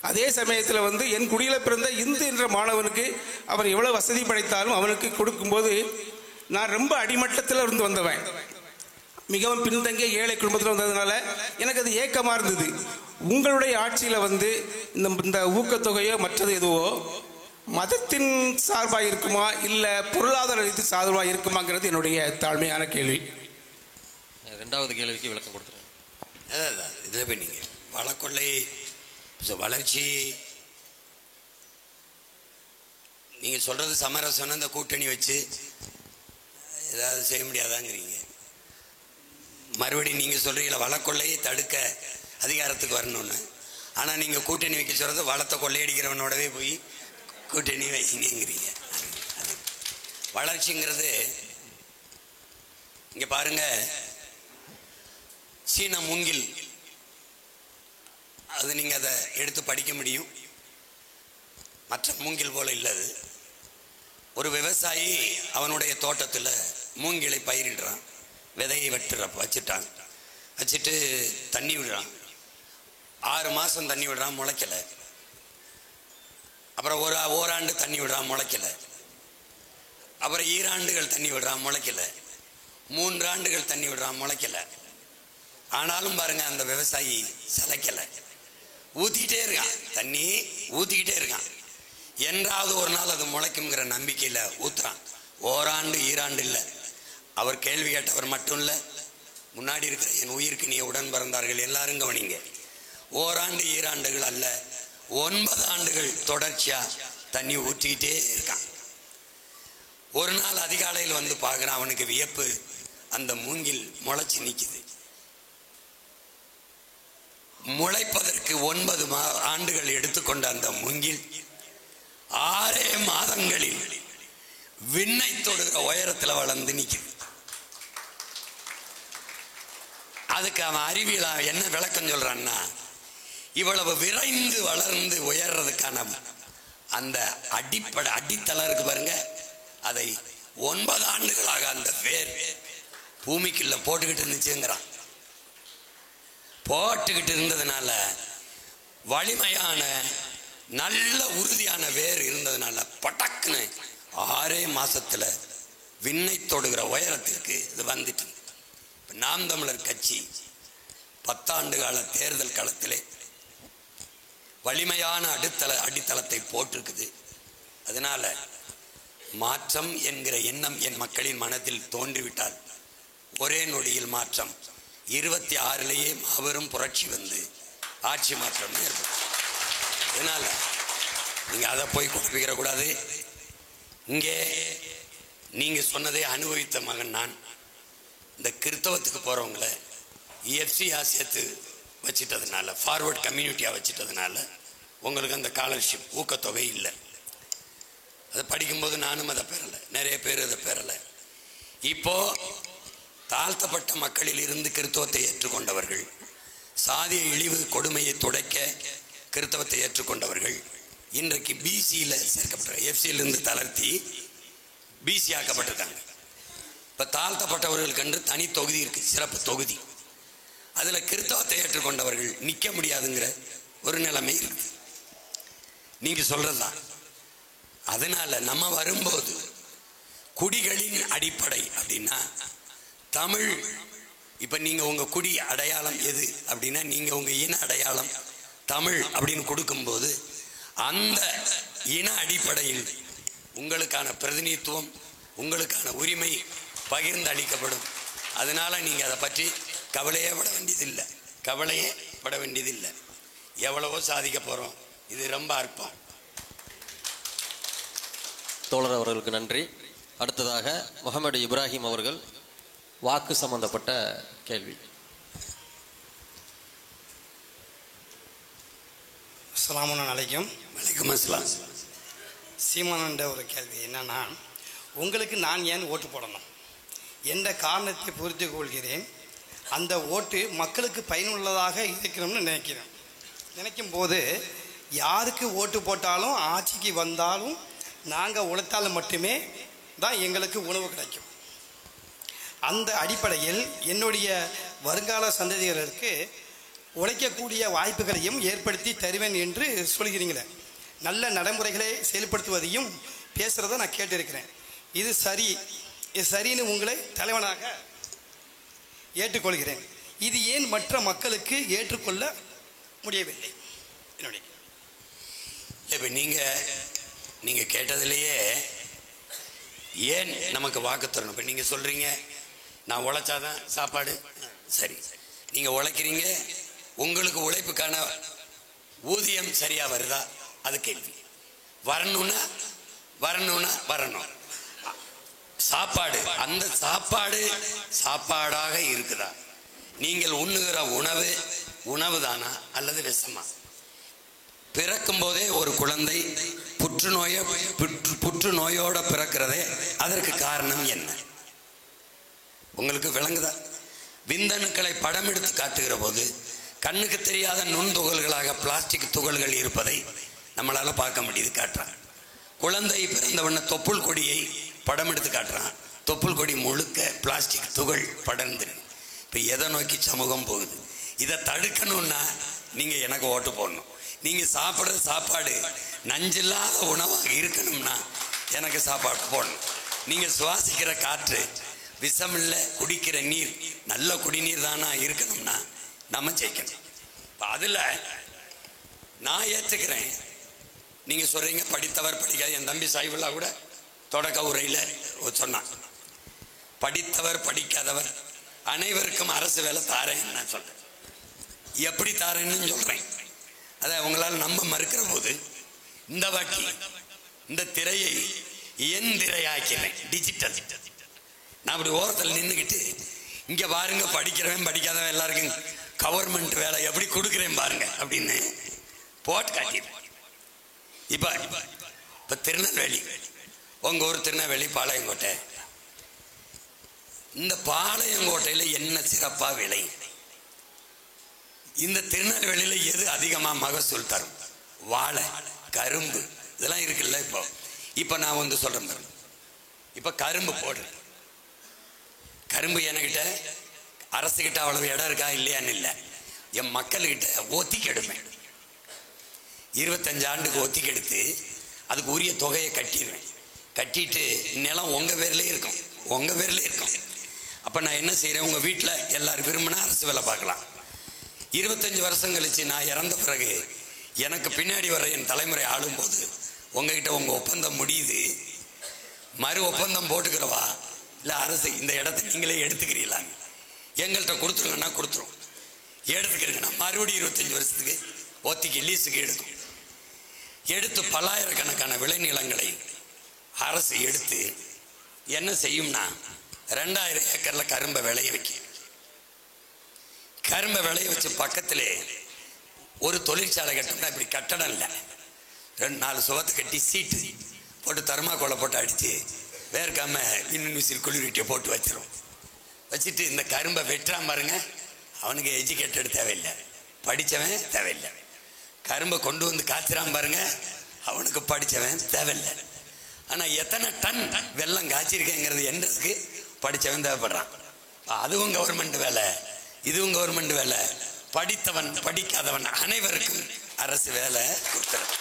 அதே சமயத்தில் என் குடியில் பிறந்த இந்து என்ற மாணவனுக்கு அவர் எவ்வளோ வசதி படைத்தாலும் அவனுக்கு கொடுக்கும்போது நான் ரொம்ப அடிமட்டத்தில் இருந்து வந்தவன், மிகவும் பின்தங்கிய ஏழை குடும்பத்தில் வந்ததுனால எனக்கு அது ஏக்கமாக இருந்தது. உங்களுடைய ஆட்சியில் இந்த ஊக்கத்தொகையோ மற்றது எதுவோ மதத்தின் சார்பாக இருக்குமா இல்லை பொருளாதார ரீதி சார்பாக இருக்குமாங்கிறது என்னுடைய தாழ்மையான கேள்வி. 2வது கேள்விக்கு விளக்கம் கொடுத்துருங்க. இதில் போய் நீங்கள் வளக்கொள்ளை வளர்ச்சி நீங்கள் சொல்கிறது சமரசம்னா இந்த கூட்டணி வச்சு ஏதாவது செய்ய முடியாதாங்கிறீங்க. மறுபடியும் நீங்கள் சொல்கிறீங்களா வளக்கொள்ளையை தடுக்க அதிகாரத்துக்கு வரணும்னு. ஆனால் நீங்கள் கூட்டணி வைக்க சொல்கிறது வளத்தை கொள்ளையடிக்கிறவனோடவே போய் கூட்டணி வைக்கிறீங்க. வளர்ச்சிங்கிறது இங்கே பாருங்கள், சீன மூங்கில் அது நீங்கள் அதை எடுத்து படிக்க முடியும், மற்ற மூங்கில் போல இல்லை. அது ஒரு விவசாயி அவனுடைய தோட்டத்தில் மூங்கிலை பயிரிடுறான், விதையை வச்சுட்டான், வச்சுட்டு தண்ணி விடுறான். 6 மாதம் தண்ணி விடுறான், முளைக்கலை. அப்புறம் ஓராண்டு தண்ணி விடுறான், முளைக்கலை. அப்புறம் 2 ஆண்டுகள் தண்ணி விடுறான், முளைக்கலை. 3 ஆண்டுகள் தண்ணி விடுறான், முளைக்கலை. ஆனாலும் பாருங்க அந்த விவசாயி சளைக்கலை, ஊற்றிக்கிட்டே இருக்கான், தண்ணி ஊற்றிக்கிட்டே இருக்கான். என்றாவது ஒரு நாள் அது முளைக்குங்கிற நம்பிக்கையில் ஊற்றுறான். ஓராண்டு 2 ஆண்டு இல்லை. அவர் கேள்வி கேட்டவர் மட்டும் இல்லை, முன்னாடி இருக்கிற என் உயிருக்கு நீ உடன் பிறந்தார்கள் எல்லாரும் கவனிங்க. ஓராண்டு 2 ஆண்டுகள் அல்ல, 9 ஆண்டுகள் தொடர்ச்சியாக தண்ணி ஊற்றிக்கிட்டே இருக்கான். ஒரு நாள் அதிகாலையில் பார்க்குறான், அவனுக்கு வியப்பு. அந்த மூங்கில் முளைச்சு நிக்குது. முளைப்பதற்கு 9 ஆண்டுகள் எடுத்துக்கொண்ட அந்த மூங்கில் 6 மாதங்களில் விண்ணை தொடுகிற உயரத்தில் வளர்ந்து நிக்குது. அதுக்கு அவன் அறிவியலா என்ன விளக்கம் சொல்றான்னா, இவ்வளவு விரைந்து வளர்ந்து உயர்றதுக்கான அந்த அடித்தளம் இருக்கு பாருங்க, அதை 9 ஆண்டுகளாக அந்த வேர் பூமிக்குள்ள போட்டுக்கிட்டு இருந்துச்சுங்கிறான். போட்டுக்கிட்டு இருந்ததுனால வலிமையான நல்ல உறுதியான வேர் இருந்ததுனால பட்டக்குன்னு 6 மாசத்துல விண்ணை தொடுகிற உயரத்திற்கு இது வந்துட்டு. நாம் தமிழர் கட்சி 10 ஆண்டு கால தேர்தல் களத்திலே வலிமையான அடித்தளத்தை போட்டிருக்குது. அதனால மாற்றம் என்கிற எண்ணம் என் மக்களின் மனதில் தோன்றிவிட்டால் ஒரே நொடியில் மாற்றம் 26லேயே மாபெரும் புரட்சி வந்து ஆட்சி மாற்றம் ஏற்படும். அதனால நீங்க அதை போய் குழப்பிக்கிற கூடாது. இங்கே நீங்க சொன்னதை அனுபவித்த மகன் நான். இந்த கிறிஸ்தவத்துக்கு போறவங்கள EFCயா சேர்த்து வச்சிட்டதுனால, ஃபார்வர்ட் கம்யூனிட்டியா வச்சிட்டதுனால உங்களுக்கு அந்த ஸ்காலர்ஷிப் ஊக்கத்தொகை இல்லை. அதை படிக்கும்போது நானும் அதை பெறலை, நிறைய பேர் அதை பெறலை. இப்போ தாழ்த்தப்பட்ட மக்களில் இருந்து கிறிஸ்தவத்தை ஏற்றுக்கொண்டவர்கள், சாதிய இழிவு கொடுமையை துடைக்க கிறிஸ்தவத்தை ஏற்றுக்கொண்டவர்கள் இன்றைக்கு பிசியில் சேர்க்கப்பட்ட எஃப்சியிலிருந்து தளர்த்தி பிசி ஆக்கப்பட்டிருக்காங்க. இப்போ தாழ்த்தப்பட்டவர்களுக்கு என்று தனி தொகுதி இருக்கு, சிறப்பு தொகுதி. அதில் கிறிஸ்தவத்தை ஏற்றுக்கொண்டவர்கள் நிற்க முடியாதுங்கிற ஒரு நிலைமை இருக்குது. நீங்க சொல்றதுதான். அதனால நம்ம வரும்போது குடிகளின் அடிப்படை அப்படின்னா தமிழ். இப்ப நீங்க உங்க குடி அடையாளம் எது அப்படின்னா நீங்க உங்க இன அடையாளம் தமிழ் அப்படின்னு கொடுக்கும்போது அந்த இன அடிப்படையில் உங்களுக்கான பிரதிநிதித்துவம், உங்களுக்கான உரிமை பகிர்ந்து அளிக்கப்படும். அதனால நீங்க அதை பற்றி கவலையே பட வேண்டியதில்லை. எவ்வளவோ சாதிக்க போறோம். இது ரொம்ப அற்பம். தோழர் அவர்களுக்கு நன்றி. அடுத்ததாக முகமது இப்ராஹிம் அவர்கள் வாக்கு சம்பந்தப்பட்ட கேள்வி. அஸ்ஸலாமு அலைக்கும். வலைக்கும் அஸ்ஸலாம். சீமானண்ட ஒரு கேள்வி என்னன்னா, உங்களுக்கு நான் ஏன் ஓட்டு போடணும் என்ற காரணத்தை புரிந்து கொள்கிறேன். அந்த ஓட்டு மக்களுக்கு பயனுள்ளதாக இருக்கணும்னு நினைக்கும் போது யாருக்கு ஓட்டு போட்டாலும் ஆட்சிக்கு வந்தாலும் நாங்கள் உழைத்தால் மட்டுமே தான் எங்களுக்கு உணவு கிடைக்கும். அந்த அடிப்படையில் என்னுடைய வருங்கால சந்ததியினருக்கு உழைக்கக்கூடிய வாய்ப்புகளையும் ஏற்படுத்தி தருவேன் என்று சொல்கிறீங்களே, நல்ல நடைமுறைகளை செயல்படுத்துவதையும் பேசுகிறத நான் கேட்டிருக்கிறேன். இது சரின்னு உங்களை தலைவனாக ஏற்றுக்கொள்கிறேன். இது ஏன் மற்ற மக்களுக்கு ஏற்றுக்கொள்ள முடியவில்லை? என்னுடைய இப்போ நீங்கள் கேட்டதுலேயே ஏன் நமக்கு வாக்கு தரணும். இப்போ நீங்கள் சொல்கிறீங்க நான் உழைச்சாதான் சாப்பாடு. சரி, நீங்கள் உழைக்கிறீங்க, உங்களுக்கு உழைப்புக்கான ஊதியம் சரியாக வருதா? அது கேள்வி. வரணும். சாப்பாடு, அந்த சாப்பாடாக இருக்குதா? நீங்கள் உண்ணுகிற உணவு தானா அல்லது விஷமா? பிறக்கும் போதே ஒரு குழந்தை புற்றுநோயோட பிறக்கிறதே அதற்கு காரணம் என்ன உங்களுக்கு விளங்குதா? விந்தணுக்களை படம் எடுத்து காட்டுகிற போது கண்ணுக்கு தெரியாத நுண்துகள்களாக பிளாஸ்டிக் துகள்கள் இருப்பதை நம்மளால பார்க்க முடியுது, காட்டுறான். குழந்தை பிறந்தவண்ண தொப்புள் கொடியை படம் எடுத்து காட்டுறான். தொப்புள் கொடி முழுக்க பிளாஸ்டிக் துகள் படர்ந்துரு. இப்போ எதை நோக்கி சமூகம் போகுது? இதை தடுக்கணும்னா நீங்க எனக்கு ஓட்டு போடணும். நீங்க சாப்பிட்ற சாப்பாடு நஞ்சில்லாத உணவாக இருக்கணும்னா எனக்கு சாப்பாடு போடணும். நீங்க சுவாசிக்கிற காற்று விஷமில்லை, குடிக்கிற நீர் நல்ல குடிநீர் தானா இருக்கணும்னா நம்ம ஜெயிக்கணும். அதுல நான் ஏற்றுக்கிறேன். நீங்க சொல்றீங்க படித்தவர் படிக்காது. என் தம்பி சாய்வுல்லா கூட தொடக்க உரையில் சொன்னான், படித்தவர் படிக்காதவர் அனைவருக்கும் அரசு வேலை தாரேன். நான் சொல்றேன், எப்படி தாரேன்னு சொல்றேன். அதை உங்களால் நம்ப மறுக்கிற போது இந்த வாட்டி இந்த திரையை என் திரையாக்கிறேன், டிஜிட்டல். நான் அப்படி ஓரத்தில் நின்றுக்கிட்டு இங்கே பாருங்க படிக்கிறவன் படிக்காதவன் எல்லாருக்கும் கவர்மெண்ட் வேலை எப்படி கொடுக்குறேன் பாருங்க அப்படின்னு போட்டு காட்டிடுவேன். இப்போ திருநெல்வேலி, உங்கள் ஊர் திருநெல்வேலி பாளையங்கோட்டை. இந்த பாளையங்கோட்டையில் என்ன சிறப்பாக விளை? இந்த திருநெல்வேலியில் எது அதிகமாக மகசூல் தரும்? வாழை, கரும்பு இதெல்லாம் இருக்குல்ல. இப்போ நான் வந்து சொல்கிறேன் பாருங்க. இப்போ கரும்பு போடுறேன். கரும்பு என்கிட்ட அரசுகிட்ட அவ்வளவு இடம் இருக்கா இல்லையான்னு இல்லை, என் மக்கள்கிட்ட ஒத்திக்கு எடுப்பேன். 25 ஆண்டுக்கு ஒத்திக்கு எடுத்து அதுக்கு உரிய தொகையை கட்டிடுவேன். கட்டிட்டு நிலம் உங்கள் பேர்லேயே இருக்கும், உங்கள் பேர்லேயே இருக்கும். அப்போ நான் என்ன செய்கிறேன், உங்கள் வீட்டில் எல்லாரும் விரும்பினா அரசு வேலை பார்க்கலாம். 25 வருஷம் கழிச்சு நான் இறந்த பிறகு எனக்கு பின்னாடி வர என் தலைமுறை ஆளும்போது உங்ககிட்ட உங்கள் ஒப்பந்தம் முடியுது, மறு ஒப்பந்தம் போட்டுக்கிறவா இல்லை அரசு இந்த இடத்த நீங்களே எடுத்துக்கிறீங்களா, எங்கள்கிட்ட கொடுத்துருங்கன்னா கொடுத்துரும், எடுத்துக்கிறீங்கன்னா மறுபடியும் 25 வருஷத்துக்கு ஒத்திக்கு லீஸுக்கு எடுக்கும். எடுத்து பல்லாயிரக்கணக்கான விளைநிலங்களை அரசு எடுத்து என்ன செய்யும்னா 2000 ஏக்கர்ல கரும்பை விளைய வைக்கும். கரும்பை விளைய வச்சு பக்கத்திலே ஒரு தொழிற்சாலை கட்டணும்னா இப்படி கட்டடம் இல்லை, 2-4 சுவத்தை கட்டி சீட்டு போட்டு தர்மாக்கோலை போட்டு அடித்து வேர்க்காம விசில் குளிர்விட்டியை போட்டு வச்சிடும். வச்சுட்டு இந்த கரும்பை வெட்டுறான் பாருங்க, அவனுக்கு எஜுகேட்டட் தேவையில்லை, படித்தவன் தேவையில்லை. கரும்பை கொண்டு வந்து காய்ச்சிறான் பாருங்க, அவனுக்கு படித்தவன் தேவையில்லை. ஆனால் எத்தனை டன் வெள்ளம் காய்ச்சிருக்கேங்கிறது என்றதுக்கு படித்தவன் தேவைப்படுறான். அதுவும் கவர்மெண்ட் வேலை, இதுவும் கவர்மெண்ட் வேலை. படித்தவன் படிக்காதவன் அனைவருக்கும் அரசு வேலை கொடுத்துரும்.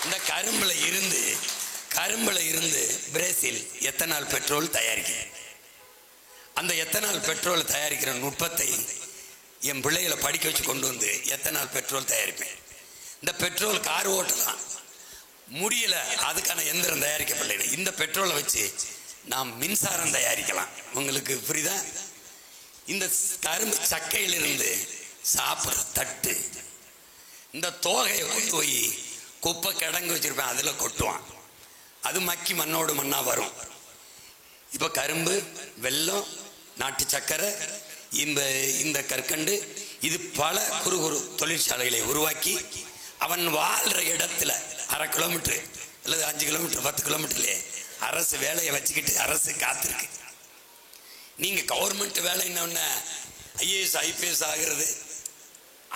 இந்த கரும்புல இருந்து பிரேசில் எத்தனால் பெட்ரோல் தயாரிக்கிறேன். அந்த எத்தனால் பெட்ரோல் தயாரிக்கிற நுட்பத்தை என் பிள்ளைகளை படிக்க வச்சு கொண்டு வந்து எத்தனால் பெட்ரோல் தயாரிப்பேன். இந்த பெட்ரோல் கார் ஓட்டலாம் முடியல, அதுக்கான எந்திரம் தயாரிக்கப்படலை. இந்த பெட்ரோலை வச்சு நாம் மின்சாரம் தயாரிக்கலாம். உங்களுக்கு புரியுதா? இந்த கரும்பு சக்கையிலிருந்து சாப்பிட்ற தட்டு, இந்த தோகையை கொண்டு போய் குப்பை கிடங்கு வச்சிருப்பேன், அதில் கொட்டுவான், அது மக்கி மண்ணோடு மண்ணா வரும். இப்போ கரும்பு, வெல்லம், நாட்டு சக்கரை, இந்த கற்கண்டு, இது பல குறு தொழிற்சாலைகளை உருவாக்கி அவன் வாழ்ற இடத்துல 1/2 கிலோமீட்டர் அல்லது 5 கிலோமீட்டர் 10 கிலோமீட்டர்லேயே அரசு வேலையை வச்சுக்கிட்டு அரசு காத்திருக்கு. நீங்க கவர்மெண்ட் வேலை என்ன IAS IPS ஆகிறது,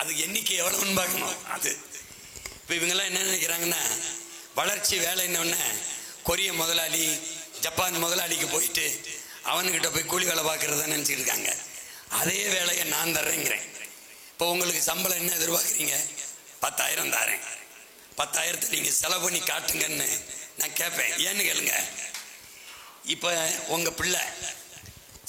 அது எண்ணிக்கை எவ்வளவுன்னு பார்க்கணும். அது இப்போ இவங்கெல்லாம் என்ன நினைக்கிறாங்கன்னா, வளர்ச்சி வேலை என்ன கொரிய முதலாளி ஜப்பான் முதலாளிக்கு போயிட்டு அவனுக்கிட்ட போய் கூலி வேலை பார்க்கறத நினச்சிட்டு இருக்காங்க. அதே வேலையை நான் தர்றேங்கிறேன். இப்போ உங்களுக்கு சம்பளம் என்ன எதிர்பார்க்குறீங்க? 10,000 தரேன். 10,000 நீங்கள் செலவு பண்ணி காட்டுங்கன்னு நான் கேட்பேன். ஏன்னு கேளுங்க, இப்போ உங்கள் பிள்ளை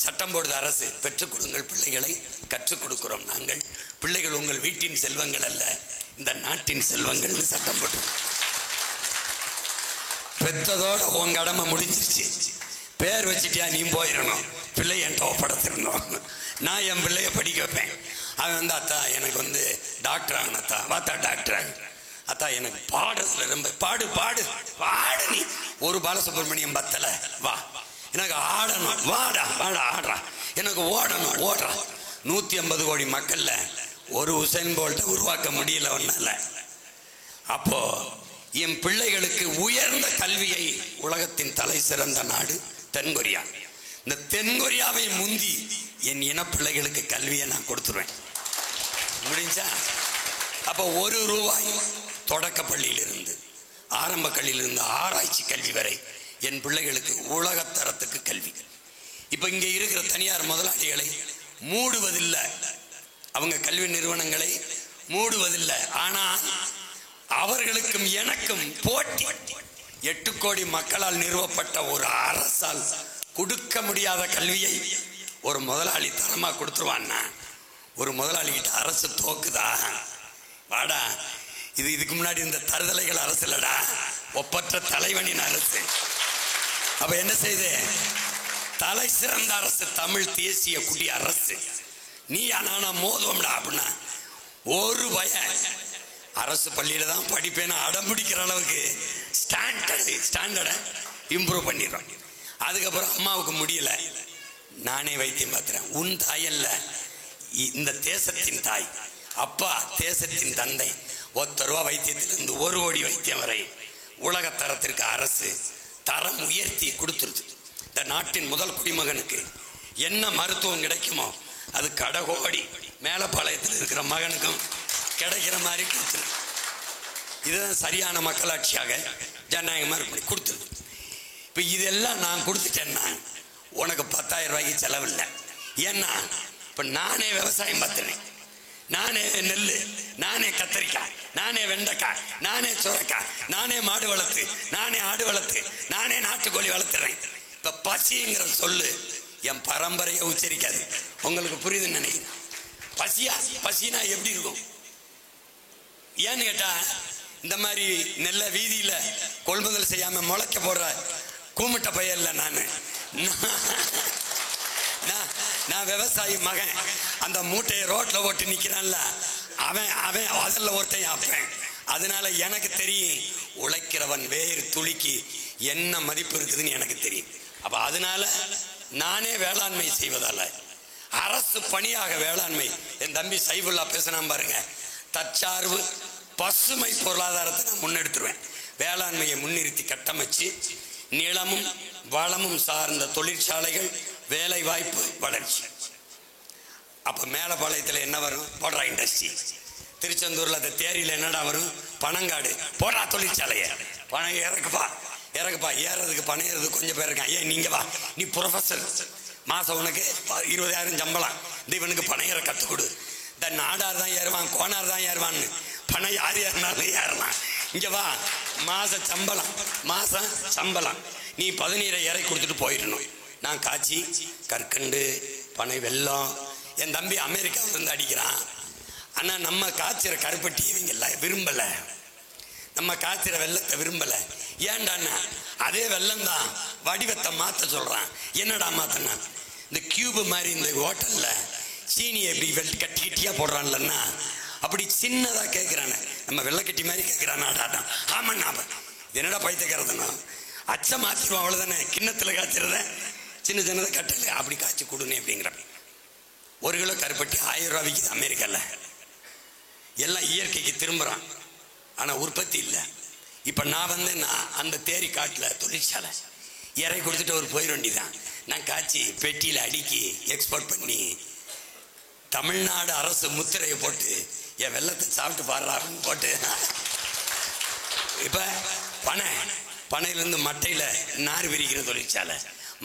சட்டம் போடுது அரசு, பெற்றுக் கொடுங்கள் பிள்ளைகளை, கற்றுக் கொடுக்கிறோம் நாங்கள். பிள்ளைகள் உங்கள் வீட்டின் செல்வங்கள் அல்ல, இந்த நாட்டின் செல்வங்கள் சட்டம் போட்டு பெற்றதோட உங்க கடமை முடிஞ்சிருச்சு. பேர் வச்சுட்டியா நீ போயிடணும், பிள்ளை என்கிட்ட ஒப்படைச்சிடணும். நான் என் பிள்ளைய படிக்க வைப்பேன். அவன் அத்தா எனக்கு டாக்டர் ஆகணும், அத்தா வாத்தா டாக்டர் ஆகு, அத்தா எனக்கு பாடுறதுல ரொம்ப பாடு பாடு பாடு, நீ ஒரு பாலசுப்ரமணியம் பத்தல, வா எனக்கு ஆடணும், வாடா வாடா ஆடுறா, எனக்கு ஓடணும் ஓடுறா. 150 கோடி மக்கள்ல ஒரு உசைன் போல்ட்டை உருவாக்க முடியல ஒன்னால. அப்போ என் பிள்ளைகளுக்கு உயர்ந்த கல்வியை, உலகத்தின் தலை சிறந்த நாடு தென்கொரியா, இந்த தென்கொரியாவை முந்தி என் இன பிள்ளைகளுக்கு கல்வியை நான் கொடுத்துருவேன். முடிஞ்சா? அப்போ 1 ரூபாய் தொடக்க பள்ளியிலிருந்து ஆரம்ப கல்வியிலிருந்து ஆராய்ச்சி கல்வி வரை என் பிள்ளைகளுக்கு உலகத்தரத்துக்கு கல்வி. இப்போ இங்கே இருக்கிற தனியார் முதலாளிகளை மூடுவதில்லை, அவங்க கல்வி நிறுவனங்களை மூடுவதில்லை. ஆனால் அவர்களுக்கும் எனக்கும் போட்டி. 8 கோடி மக்களால் நிறுவப்பட்ட ஒரு அரசால் கொடுக்க முடியாத கல்வியை ஒரு முதலாளி தரமா கொடுத்துருவான்னா, ஒரு முதலாளி கிட்ட அரசு தோக்குதா? வாடா, இதுக்கு முன்னாடி இந்த தருதலைகள் அரசு இல்லடா, ஒப்பற்ற தலைவனின் அரசு. அப்ப என்ன செய்து தலை சிறந்த அரசு, தமிழ் தேசிய குடி அரசு. நீ ஆனா மோதுவம்டா அப்படின்னா ஒரு பயம். அரசு பள்ளியில தான் படிப்பேன்னு அடம்பிடிக்கிற அளவுக்கு ஸ்டாண்டர்டை இம்ப்ரூவ் பண்ணிடுறோம். அதுக்கப்புறம் அம்மாவுக்கு முடியல, நானே வைத்தியம் பார்த்துறேன். உன் தாயல்ல, இந்த தேசத்தின் தாய், அப்பா தேசத்தின் தந்தை. 1 ரூபா வைத்தியத்திலிருந்து 1 கோடி வைத்தியம் வரை உலக தரத்திற்கு அரசு தரம் உயர்த்தி கொடுத்துருது. இந்த நாட்டின் முதல் குடிமகனுக்கு என்ன மருத்துவம் கிடைக்குமோ அது கடகோடி மேலப்பாளையத்தில் இருக்கிற மகனுக்கும் கிடைக்கிற மாதிரி கொடுத்துரு. இதுதான் சரியான மக்களாட்சியாக ஜனநாயகமாக இருக்க கொடுத்துருது. இப்போ இதெல்லாம் நான் கொடுத்துட்டேன்னா உனக்கு 10,000 ரூபாய்க்கு செலவில்லை. ஏன்னா இப்போ நானே விவசாயம் பார்த்துனேன், நானே நெல், நானே கத்திரிக்காய், நானே வெண்டைக்காய், நானே சுரைக்காய், நானே மாடு வளர்த்து, நானே ஆடு வளர்த்து, நானே நாட்டுக்கோழி வளர்த்துறேன். இப்போ பசிங்கிற சொல்லு என் பரம்பரையை உச்சரிக்காது. உங்களுக்கு புரியுதுன்னு நினைக்கிறேன். பசினா எப்படி இருக்கும்? ஏன்னு கேட்டா, இந்த மாதிரி நெல்ல வீதியில கொள்முதல் செய்யாம முளைக்க போடுற கூமிட்ட பையல்ல நான் விவசாயி மகன். அந்த மூட்டையை ரோட்ல ஓட்டு நிக்கிறான்ல, அவன் அதில் ஒருத்தையும் ஆப்பேன். அதனால எனக்கு தெரியும் உழைக்கிறவன் வேறு துளிக்கு என்ன மதிப்பு இருக்குதுன்னு எனக்கு தெரியும். அப்ப அதனால நானே வேளாண்மை செய்வதால அரசு பணியாக வேளாண்மை, என் தம்பி சைபுல்லா பேசினான் பாருங்க, தற்சார்பு பசுமை பொருளாதாரத்தை நான் முன்னெடுத்துருவேன். வேளாண்மையை முன்னிறுத்தி கட்டமைச்சு நிலமும் வளமும் சார்ந்த தொழிற்சாலைகள், வேலை வாய்ப்பு, வளர்ச்சி. அப்ப மேலப்பாளையத்தில் என்ன வரும்? போடுறா இண்டஸ்ட்ரி. திருச்செந்தூர்ல அந்த தேரியில் என்னடா வரும்? பனங்காடு. போடுறா தொழிற்சாலைய. பணம் இறக்குப்பா ஏறதுக்கு பணம் ஏறதுக்கு கொஞ்சம் பேர் இருக்கான். ஏன் நீங்க வா, நீ ப்ரொஃபஸர், மாசம் உனக்கு 20,000 சம்பளம், இந்த இவனுக்கு பணம் ஏற கற்றுக் கொடு. இந்த நாடார் தான் ஏறுவான், கோனார் தான் ஏறுவான்னு, பணம் யார் ஏறினாலும் ஏறலாம். இங்க வா, மாசம் சம்பளம், நீ 17 இறை கொடுத்துட்டு போயிடணும். நான் காய்ச்சி கற்கண்டு பனை வெல்லம். என் தம்பி அமெரிக்காவில இருந்து அடிக்கிறான். ஆனா நம்ம காய்ச்சிற கருப்பட்டி இவங்க விரும்பல, நம்ம காய்ச்சிற வெள்ளத்தை விரும்பல. ஏன்டான்னா அதே வெள்ளம் தான் வடிவத்தை மாத்த சொல்றான். என்னடா மாத்தனா, இந்த கியூபு மாதிரி இந்த ஹோட்டல்ல சீனியை எப்படி கட்டியா போடுறான்லன்னா அப்படி சின்னதா கேட்கிறானே, நம்ம வெள்ளக்கட்டி மாதிரி கேட்கிறான். ஆமாண்ணா, என்னடா பைத்தியக்காரதுன்னா அச்சை மாத்திருவோம், அவ்வளவுதானே. கிண்ணத்துல காய்ச்சிறத சின்னதை கட்டல, அப்படி காய்ச்சி கொடுனே அப்படிங்கிற. 1 கிலோ கருப்பட்டி 1000 ரூபா விற்கிது அமெரிக்கால. எல்லாம் இயற்கைக்கு திரும்புறான், ஆனா உற்பத்தி இல்லை. இப்ப நான் அந்த தேரி காட்டுல தொழிற்சாலை இறை கொடுத்துட்டு ஒரு போயிட வேண்டிதான். நான் காய்ச்சி பெட்டியில அடுக்கி எக்ஸ்போர்ட் பண்ணி தமிழ்நாடு அரசு முத்திரையை போட்டு என் வெள்ளத்தை சாப்பிட்டு பாடுறாருன்னு போட்டு, இப்ப பனையிலிருந்து மட்டையில நார் விரிக்கிற தொழிற்சாலை,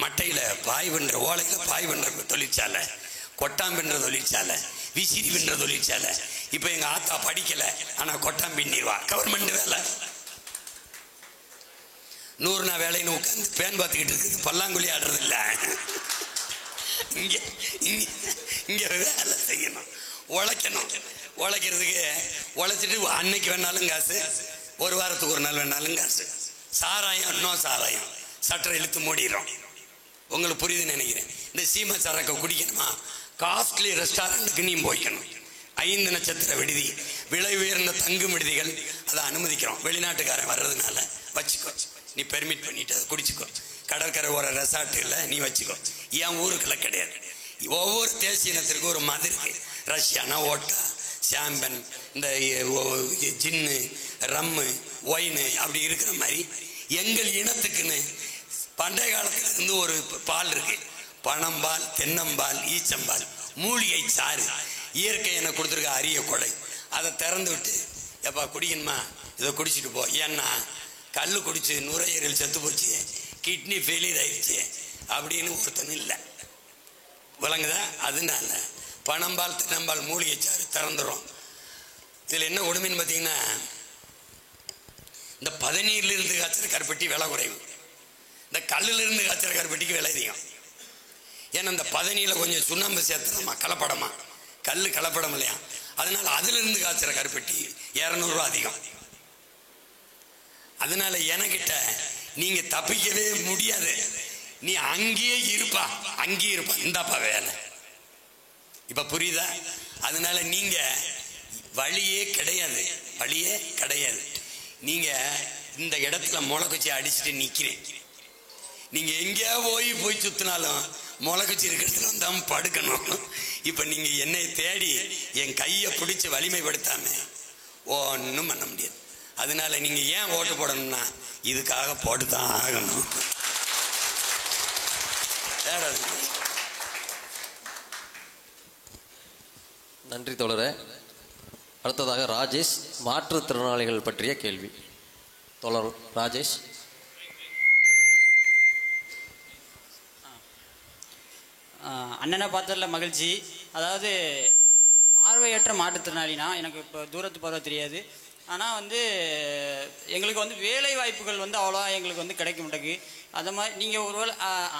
மட்டையில பாய் பண்ற, ஓலையில பாய் பண்ற தொழிற்சாலை, கொட்டாம் பின்ற தொழிற்சாலை, விசிறி பின்ற தொழிற்சாலை. இப்ப எங்க ஆத்தா படிக்கல, ஆனா கொட்டாம் பின்னிடுவா. கவர்மெண்ட் வேலை, 100 நாள் வேலைன்னு உட்காந்து பேன் பார்த்துக்கிட்டு இருக்குது, பல்லாங்குழி ஆடுறது இல்ல. இங்க வேலை செய்யணும், உழைக்கணும். உழைக்கிறதுக்கு உழைச்சிட்டு அன்னைக்கு வேணாலும் காசு, 1 வாரத்துக்கு 1 நாள் வேணாலும் காசு. சாராயம், இன்னும் சாராயம் சட்டரை இழுத்து மூடிடும். உங்களுக்கு புரியுதுன்னு நினைக்கிறேன். இந்த சீமை சரக்கை குடிக்கணுமா, காஸ்ட்லி ரெஸ்டாரண்ட்டுக்கு நீ போய்க்கணும். 5 நட்சத்திர விடுதி, விலை உயர்ந்த தங்கும் விடுதிகள், அதை அனுமதிக்கிறோம். வெளிநாட்டுக்காரன் வர்றதுனால வச்சுக்கோ, நீ பெர்மிட் பண்ணிட்டு அதை குடிச்சுக்கோ. கடற்கரை ஒரு ரெசார்ட்டில் நீ வச்சுக்கோ. என் ஊருக்குள்ள கிடையாது. ஒவ்வொரு தேசிய இனத்திற்கும் ஒரு மது இருக்கு. ரஷ்யானா ஓட்டா, சாம்பன், இந்த ஜின்னு, ரம்மு, ஒயின்னு அப்படி இருக்கிற மாதிரி எங்கள் இனத்துக்குன்னு பண்டைய காலத்துல இருந்து ஒரு பால் இருக்கு. பனம்பால், தென்னம்பால், ஈச்சம்பால், மூலிகை சாறு, இயற்கை என கொடுத்துருக்க அரிய கொடை. அதை திறந்து விட்டு எப்பா குடிக்கணுமா, இதை குடிச்சிட்டு போ. ஏன்னா கல் குடிச்சு நுரையீரல் செத்து போச்சு, கிட்னி ஃபெயிலியர் ஆயிடுச்சு அப்படின்னு ஒருத்தன் இல்லை. விளங்குதா? அதனால பனம்பால், தென்னம்பால், மூலிகை சாறு திறந்துடும். இதில் என்ன கொடுமைன்னு பார்த்தீங்கன்னா, இந்த பதநீர்லிருந்து காய்ச்சற கருப்பட்டி விலை குறைவு, இந்த கல்லிலிருந்து காய்ச்சற கருப்பட்டிக்கு விலை அதிகம். ஏன்னா இந்த பதனியில் கொஞ்சம் சுண்ணாம்பு சேர்த்துலாமா, கலப்படமா, கல் கலப்படம் இல்லையா, அதனால அதிலிருந்து காய்ச்சற கருப்பட்டி 200 ரூபா அதிகம். அதனால எனக்கிட்ட நீங்க தப்பிக்கவே முடியாது. நீ அங்கேயே இருப்பா, இந்தாப்பா வேலை. இப்ப புரியுதா? அதனால நீங்க வழியே கிடையாது. நீங்க இந்த இடத்துல முளைக்குச்சி அடிச்சுட்டு நிக்கிறேன். நீங்க எங்கேயா போய் சுத்தினாலும் முளைக்குச்சி இருக்கிறதுல வந்தாம படுக்கணும். இப்ப நீங்க என்னை தேடி என் கையை பிடிச்சு வலிமைப்படுத்தாம ஒன்றும் பண்ண முடியாது. அதனால நீங்க ஏன் ஓட்டு போடணும்னா இதுக்காக போட்டுதான் ஆகணும். நன்றி தோழரே. அடுத்ததாக ராஜேஷ், மாற்றுத்திறனாளிகள் பற்றிய கேள்வி. தோழர் ராஜேஷ். அண்ணனை பார்த்ததுல மகிழ்ச்சி. அதாவது பார்வையற்ற மாற்றுத்திறனாளினா எனக்கு இப்போ தூரத்து பார்வை தெரியாது. ஆனால் வந்து எங்களுக்கு வந்து வேலை வாய்ப்புகள் வந்து அவ்வளோவா எங்களுக்கு வந்து கிடைக்க மாட்டேங்குது. அதை மாதிரி நீங்கள் ஒருவேளை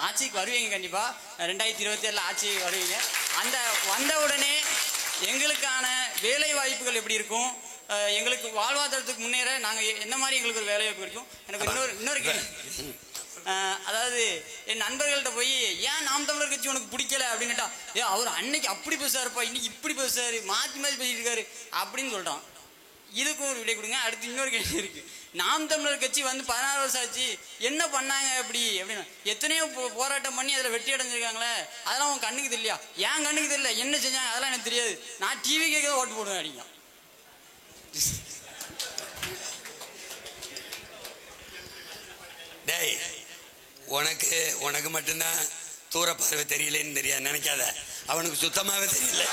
ஆட்சிக்கு வருவீங்க, கண்டிப்பாக 2027 ஆட்சிக்கு வருவீங்க. அந்த வந்த உடனே எங்களுக்கான வேலை வாய்ப்புகள் எப்படி இருக்கும், எங்களுக்கு வாழ்வாதாரத்துக்கு முன்னேற நாங்கள் என்ன மாதிரி எங்களுக்கு ஒரு வேலை வாய்ப்பு கிடைக்கும். எனக்கு இன்னொரு கேள்வி. அதாவது என் நண்பர்கள்ட்ட போய் ஏன் நாம் தமிழர் கட்சி உனக்கு பிடிக்கல அப்படின்னு கேட்டா, அவர் அன்னைக்கு அப்படி பேசுறாருப்பா, இன்னைக்கு இப்படி பேசுறாரு, மாற்றி மாற்றி பேசிட்டு இருக்காரு அப்படின்னு சொல்றான். இதுக்கு ஒரு விடை கொடுங்க. அடுத்து இன்னொரு கேள்வி இருக்கு. நாம் தமிழர் கட்சி வந்து 16 வருஷம் ஆச்சு, என்ன பண்ணாங்க அப்படி அப்படின்னு எத்தனையோ போராட்டம் பண்ணி அதில் வெற்றி அடைஞ்சிருக்காங்களே, அதெல்லாம் உன் கண்ணுக்கு தெரியலையா? ஏன் கண்ணுக்கு தெரியல, என்ன செஞ்சாங்க அதெல்லாம் எனக்கு தெரியாது, நான் டிவி கேட்க ஓட்டு போடுவேன் அப்படிங்க. டேய், உனக்கு மட்டும்தான் தூர பார்வை தெரியலன்னு தெரியாது நினைக்காத. அவனுக்கு சுத்தமாவே தெரியல.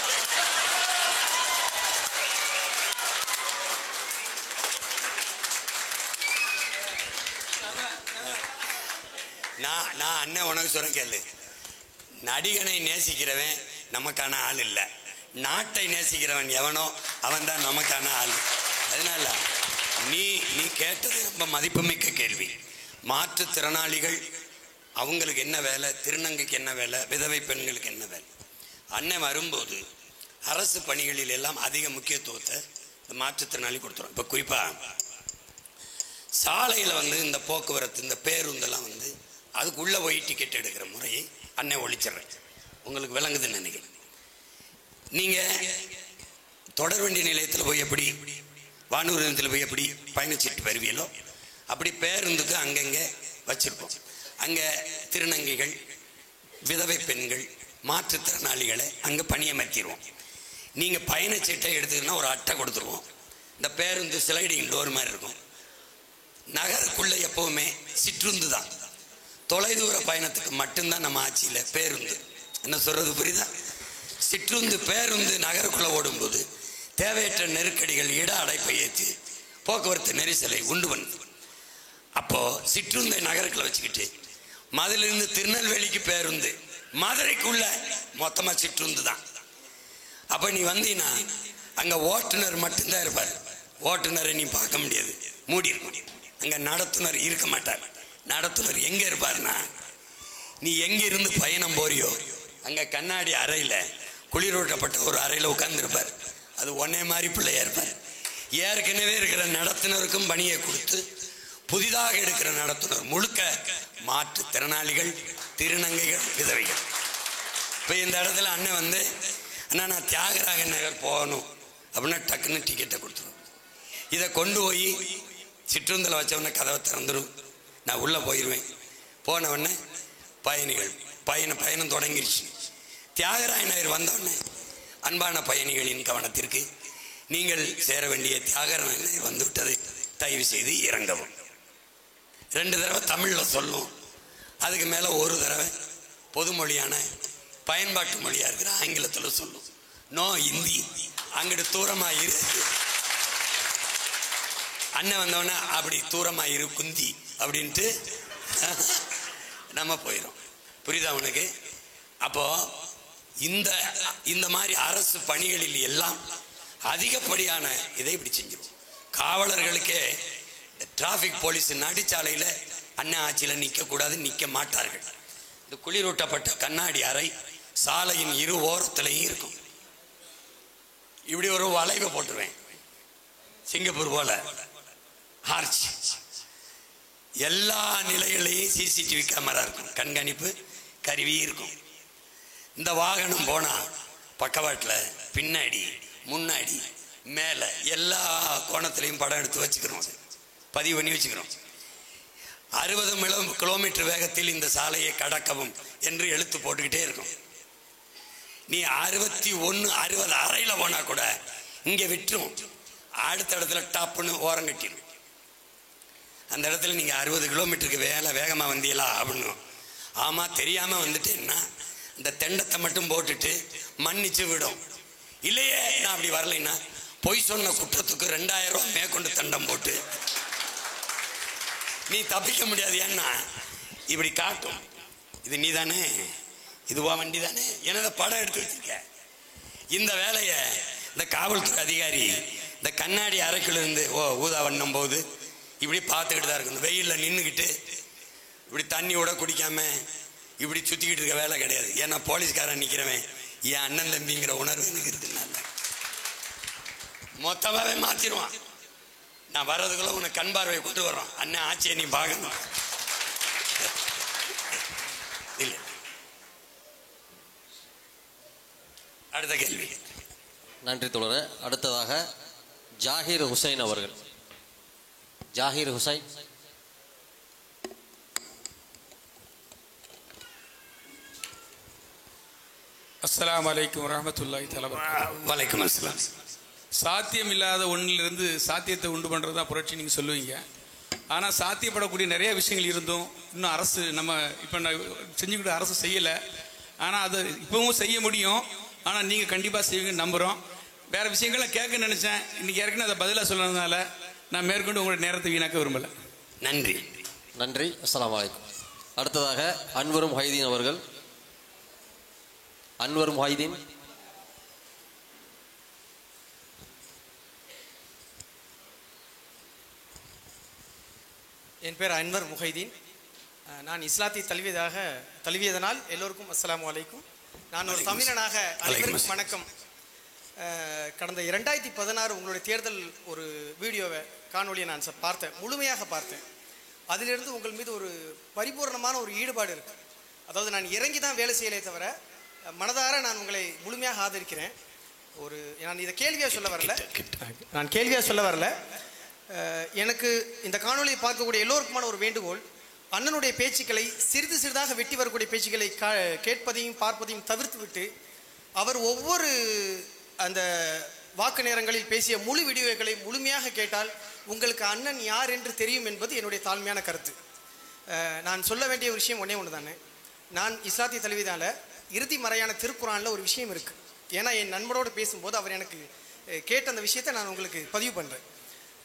நான் அண்ணன் உனக்கு சொல்ல கேளு. நடிகனை நேசிக்கிறவன் நமக்கான ஆள் இல்லை, நாட்டை நேசிக்கிறவன் எவனோ அவன் தான் நமக்கான ஆள். அதனால நீ கேட்டது ரொம்ப மதிப்புமிக்க கேள்வி. மாற்றுத்திறனாளிகள் அவங்களுக்கு என்ன வேலை, திருநங்கைக்கு என்ன வேலை, விதவை பெண்களுக்கு என்ன வேலை. அண்ணன் வரும்போது அரசு பணிகளில் எல்லாம் அதிக முக்கியத்துவத்தை இந்த மாற்றுத்திறனாளி கொடுத்துரும். இப்போ குறிப்பாக சாலையில் வந்து இந்த போக்குவரத்து, இந்த பேருந்தெல்லாம் வந்து அதுக்குள்ளே போய் டிக்கெட் எடுக்கிற முறையை அண்ணன் ஒழிச்சிட்றேன். உங்களுக்கு விளங்குதுன்னு நினைக்கிறேன். நீங்கள் தொடர்வண்டி நிலையத்தில் போய் எப்படி, வானூர்தியில் போய் எப்படி பயணச்சீட்டு வருவீங்களோ அப்படி பேருந்துக்கு அங்கங்கே வச்சுருப்போம். அங்கே திருநங்கைகள், விதவை பெண்கள், மாற்றுத்திறனாளிகளை அங்கே பணியமர்த்திடுவோம். நீங்கள் பயணச்சீட்டை எடுத்துக்கிட்டா ஒரு அட்டை கொடுத்துருவோம். இந்த பேருந்து ஸ்லைடிங் டோர் மாதிரி இருக்கும். நகருக்குள்ளே எப்போவுமே சிற்றுந்து தான். தொலைதூர பயணத்துக்கு மட்டும்தான் நம்ம ஆட்சியில் பேருந்து. என்ன சொல்கிறது புரியுதா? சிற்றுந்து பேருந்து நகருக்குள்ளே ஓடும்போது தேவையற்ற நெருக்கடிகள், இட அடைப்பை ஏற்றி போக்குவரத்து நெரிசலை உண்டு பண்ணுது. அப்போது சிற்றுந்தை நகருக்குள்ளே வச்சுக்கிட்டு மதுரையிலிருந்து திருநெல்வேலிக்கு பேருந்து, மதுரைக்குள்ள மொத்தமாக சிற்றுந்து தான். அப்போ நீ வந்தீங்கன்னா அங்கே ஓட்டுநர் மட்டும்தான் இருப்பார். ஓட்டுநரை நீ பார்க்க முடியாது, மூடி இருக்கும். அங்கே நடத்துனர் இருக்க மாட்டார். நடத்துனர் எங்கே இருப்பார்னா, நீ எங்கிருந்து பயணம் போறியோ அங்கே கண்ணாடி அறையில், குளிரூட்டப்பட்ட ஒரு அறையில் உட்கார்ந்துருப்பார். அது ஒன்னே மாதிரி பிள்ளையா இருப்பார். ஏற்கனவே இருக்கிற நடத்துனருக்கும் பணியை கொடுத்து புதிதாக எடுக்கிற நடத்துனர் முழுக்க மாற்றுத்திறனாளிகள், திருநங்கைகள், விதவைகள். இப்போ இந்த இடத்துல அண்ணன் வந்து, அண்ணா நான் தியாகராக நகர் போகணும் அப்படின்னா டக்குன்னு டிக்கெட்டை கொடுத்துருவோம். இதை கொண்டு போய் சிற்றுந்தில் வச்சவொடனே கதவை திறந்துடும். நான் உள்ளே போயிடுவேன். போனவுடனே பயணிகள் பயணம் தொடங்கிடுச்சு. தியாகராய நகர் வந்தவுடனே அன்பான பயணிகளின் கவனத்திற்கு, நீங்கள் சேர வேண்டிய தியாகராய நகர் வந்துவிட்டது, தயவு செய்து இறங்கவும். 2 தடவை தமிழில் சொல்லும். அதுக்கு மேலே ஒரு தடவை பொதுமொழியான பயன்பாட்டு மொழியாக இருக்கிற ஆங்கிலத்தில் சொல்லும். நோ ஹிந்தி, அங்கிட்டு தூரமாக இரு. அண்ணன் வந்தவொடனே அப்படி தூரமாக இரு குந்தி அப்படின்ட்டு நம்ம போயிடும். புரியுதா உனக்கு? அப்போ இந்த மாதிரி அரசு பணிகளில் எல்லாம் அதிகப்படியான இதை இப்படி செஞ்சிடும். காவலர்களுக்கே டிராஃபிக் போலீஸ் நடுச்சாலையில் அண்ணன் ஆட்சியில் நிற்கக்கூடாது, நிற்க மாட்டார்கள். இந்த குளிரூட்டப்பட்ட கண்ணாடி அறை சாலையின் இரு ஓரத்திலையும் இருக்கும். இப்படி ஒரு வளைவை போட்டுருவேன், சிங்கப்பூர் போல ஆர்ச். எல்லா நிலைகளையும் சிசிடிவி கேமரா இருக்கும், கண்காணிப்பு கருவி இருக்கும். இந்த வாகனம் போனால் பக்கவாட்டில், பின்னாடி, முன்னாடி, மேலே எல்லா கோணத்திலையும் படம் எடுத்து வச்சுக்கிறோம், பதிவு பண்ணி வச்சுக்கிறோம். 60 கிலோமீட்டர் வேகத்தில் இந்த சாலையை கடக்கவும் என்று எழுத்து போட்டுக்கிட்டே இருக்கும். நீ 61 60 அறையில் போனா கூட இங்க விட்டுரும், அடுத்த இடத்துல டாப்புன்னு ஓரம் கட்டிடும். அந்த இடத்துல நீங்க 60 கிலோமீட்டருக்கு வேகமா வந்தீங்களா அப்படின்னு. ஆமா, தெரியாம வந்துட்டேன்னா இந்த தெண்டத்தை மட்டும் போட்டுட்டு மன்னிச்சு விடும். இல்லையே நான் அப்படி வரலைன்னா பொய் சொன்ன குற்றத்துக்கு 2000 ரூபாய் மேற்கொண்டு தண்டம் போட்டு நீ தப்பிக்க முடியாது. ஏன்னா இப்படி காட்டும், இது நீ தானே, இதுவா வண்டி தானே, என்னோட படம் எடுத்து வச்சிருக்க. இந்த வேலையை இந்த காவல்துறை அதிகாரி இந்த கண்ணாடி அறைக்குள்ள இருந்து ஊதா வண்ணம் போது இப்படி பார்த்துக்கிட்டு தான் இருக்கும். வெயிலில் நின்றுக்கிட்டு இப்படி தண்ணி கூட குடிக்காம இப்படி சுத்திக்கிட்டு இருக்க வேலை கிடையாது. ஏன்னா போலீஸ்காரன் நிற்கிறவன் என் அண்ணன் தம்பிங்கிற உணர்வு எனக்கு இருக்குனால மொத்தமாவே மாத்திடுவான். நான் வர்றதுக்குள்ள உனக்கு கண் பார்வை கொண்டு வர்றோம், அண்ணன் ஆட்சியை நீ பார்க்கணும். இல்ல, அடுத்த கேள்வி. நன்றி தோழரே. அடுத்ததாக ஜாகிர் ஹுசைன் அவர்கள். ஜாகிர் ஹுசைன். அஸ்ஸலாமு அலைக்கும் வரஹ்மத்துல்லாஹி தஆலா வபரகாத்துஹு. வலைக்கும் அஸ்ஸலாம். சாத்தியம் இல்லாத ஒன்றிலிருந்து சாத்தியத்தை உண்டு பண்ணுறது தான் புரட்சி நீங்கள் சொல்லுவீங்க. ஆனால் சாத்தியப்படக்கூடிய நிறைய விஷயங்கள் இருந்தும் இன்னும் அரசு நம்ம இப்போ செஞ்சுக்கிட்ட அரசு செய்யலை. ஆனால் அதை இப்போவும் செய்ய முடியும். ஆனால் நீங்கள் கண்டிப்பாக செய்வீங்கன்னு நம்புகிறோம். வேறு விஷயங்கள்லாம் கேட்க நினச்சேன், இன்றைக்கி ஏற்கனவே அதை பதிலாக சொன்னதுனால நான் மேற்கொண்டு உங்களோட நேரத்தை வீணாக்க விரும்பலை. நன்றி. நன்றி. அஸ்ஸலாமு அலைக்கும். அடுத்ததாக அன்வர் முஹைதீன் அவர்கள். அன்வர் முஹைதீன். என் பேர் அன்வர் முஹைதீன். நான் இஸ்லாத்தை தழுவியதனால் எல்லோருக்கும் அஸ்ஸலாமு அலைக்கும். நான் ஒரு தமிழனாக அனைவருக்கும் வணக்கம். கடந்த 2016 உங்களுடைய தேர்தல் ஒரு வீடியோவை காணொலியை நான் பார்த்தேன், முழுமையாக பார்த்தேன். அதிலிருந்து உங்கள் மீது ஒரு பரிபூர்ணமான ஒரு ஈடுபாடு இருக்கு. அதாவது நான் இறங்கி தான் வேலை செய்யலே தவிர மனதார நான் உங்களை முழுமையாக ஆதரிக்கிறேன். நான் இதை கேள்வியாக சொல்ல வரல. எனக்கு இந்த காணொலியை பார்க்கக்கூடிய எல்லோருக்குமான ஒரு வேண்டுகோள், அண்ணனுடைய பேச்சுக்களை சிறிது சிறிதாக வெட்டி வரக்கூடிய பேச்சுக்களை கேட்பதையும் பார்ப்பதையும் தவிர்த்து விட்டு அவர் ஒவ்வொரு அந்த வாக்கு நேரங்களில் பேசிய முழு வீடியோக்களை முழுமையாக கேட்டால் உங்களுக்கு அண்ணன் யார் என்று தெரியும் என்பது என்னுடைய தாழ்மையான கருத்து. நான் சொல்ல வேண்டிய ஒரு விஷயம் ஒன்றே ஒன்று தானே. நான் இஸ்லாத்தை தழுவிதால இறுதி மறையான திருக்குறானில் ஒரு விஷயம் இருக்குது. ஏன்னா என் நண்பரோடு பேசும்போது அவர் எனக்கு கேட்ட அந்த விஷயத்தை நான் உங்களுக்கு பதிவு பண்ணுறேன்.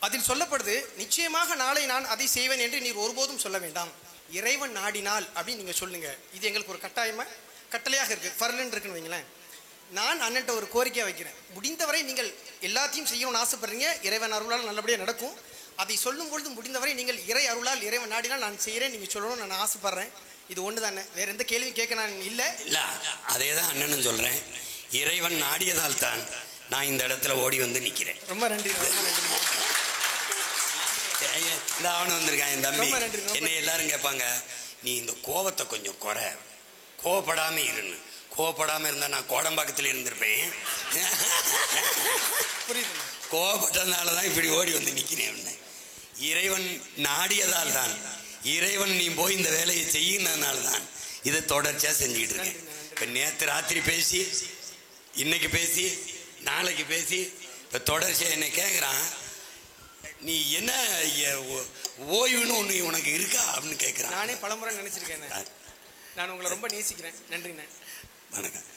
அதில் சொல்லப்படுது, நிச்சயமாக நாளை நான் அதை செய்வேன் என்று நீர் ஒருபோதும் சொல்ல வேண்டாம், இறைவன் நாடினால் அப்படின்னு நீங்கள் சொல்லுங்க. இது எங்களுக்கு ஒரு கட்டளையாக இருக்குது, ஃபர்லன் இருக்குன்னு வைங்களேன். நான் அண்ணன்ட்ட ஒரு கோரிக்கையாக வைக்கிறேன், முடிந்தவரை நீங்கள் எல்லாத்தையும் செய்யணும்னு ஆசைப்படுறீங்க, இறைவன் அருளால் நல்லபடியாக நடக்கும். அதை சொல்லும் பொழுது முடிந்தவரை நீங்கள் இறை அருளால் இறைவன் நாடினால் நான் செய்கிறேன் நீங்கள் சொல்லணும்னு நான் ஆசைப்படுறேன். இது ஒன்று தானே, வேற எந்த கேள்வியும் கேட்க நான் இல்லை. அதே தான் அண்ணனும் சொல்கிறேன். இறைவன் நாடியதால் தான் நான் இந்த இடத்துல ஓடி வந்து நிற்கிறேன். ரொம்ப நன்றி. இந்த அவனு வந்திருக்கான் என் தம்பி. என்னை எல்லாரும் கேட்பாங்க, நீ இந்த கோபத்தை கொஞ்சம் குறை, கோவப்படாம இருன்னு. கோவப்படாம இருந்தா நான் கோடம்பாக்கத்தில் இருந்திருப்பேன். கோவப்பட்டதுனால தான் இப்படி ஓடி வந்து நிற்கிறேன். இறைவன் நாடியதால் தான், இறைவன் நீ போய் இந்த வேலையை செய்யுனதுனால தான் இதை தொடர்ச்சியாக செஞ்சுக்கிட்டு இருக்கேன். இப்போ நேற்று ராத்திரி பேசி, இன்னைக்கு பேசி, நாளைக்கு பேசி, இப்போ தொடர்ச்சியாக என்னை கேட்குறான், நீ என்ன ஓய்வுன்னு ஒன்று உனக்கு இருக்கா அப்படின்னு கேட்குறான். நானே பலமுறை நினைச்சிருக்கேன். நான் உங்களை ரொம்ப நேசிக்கிறேன். நன்றிண்ணே. வணக்கம்.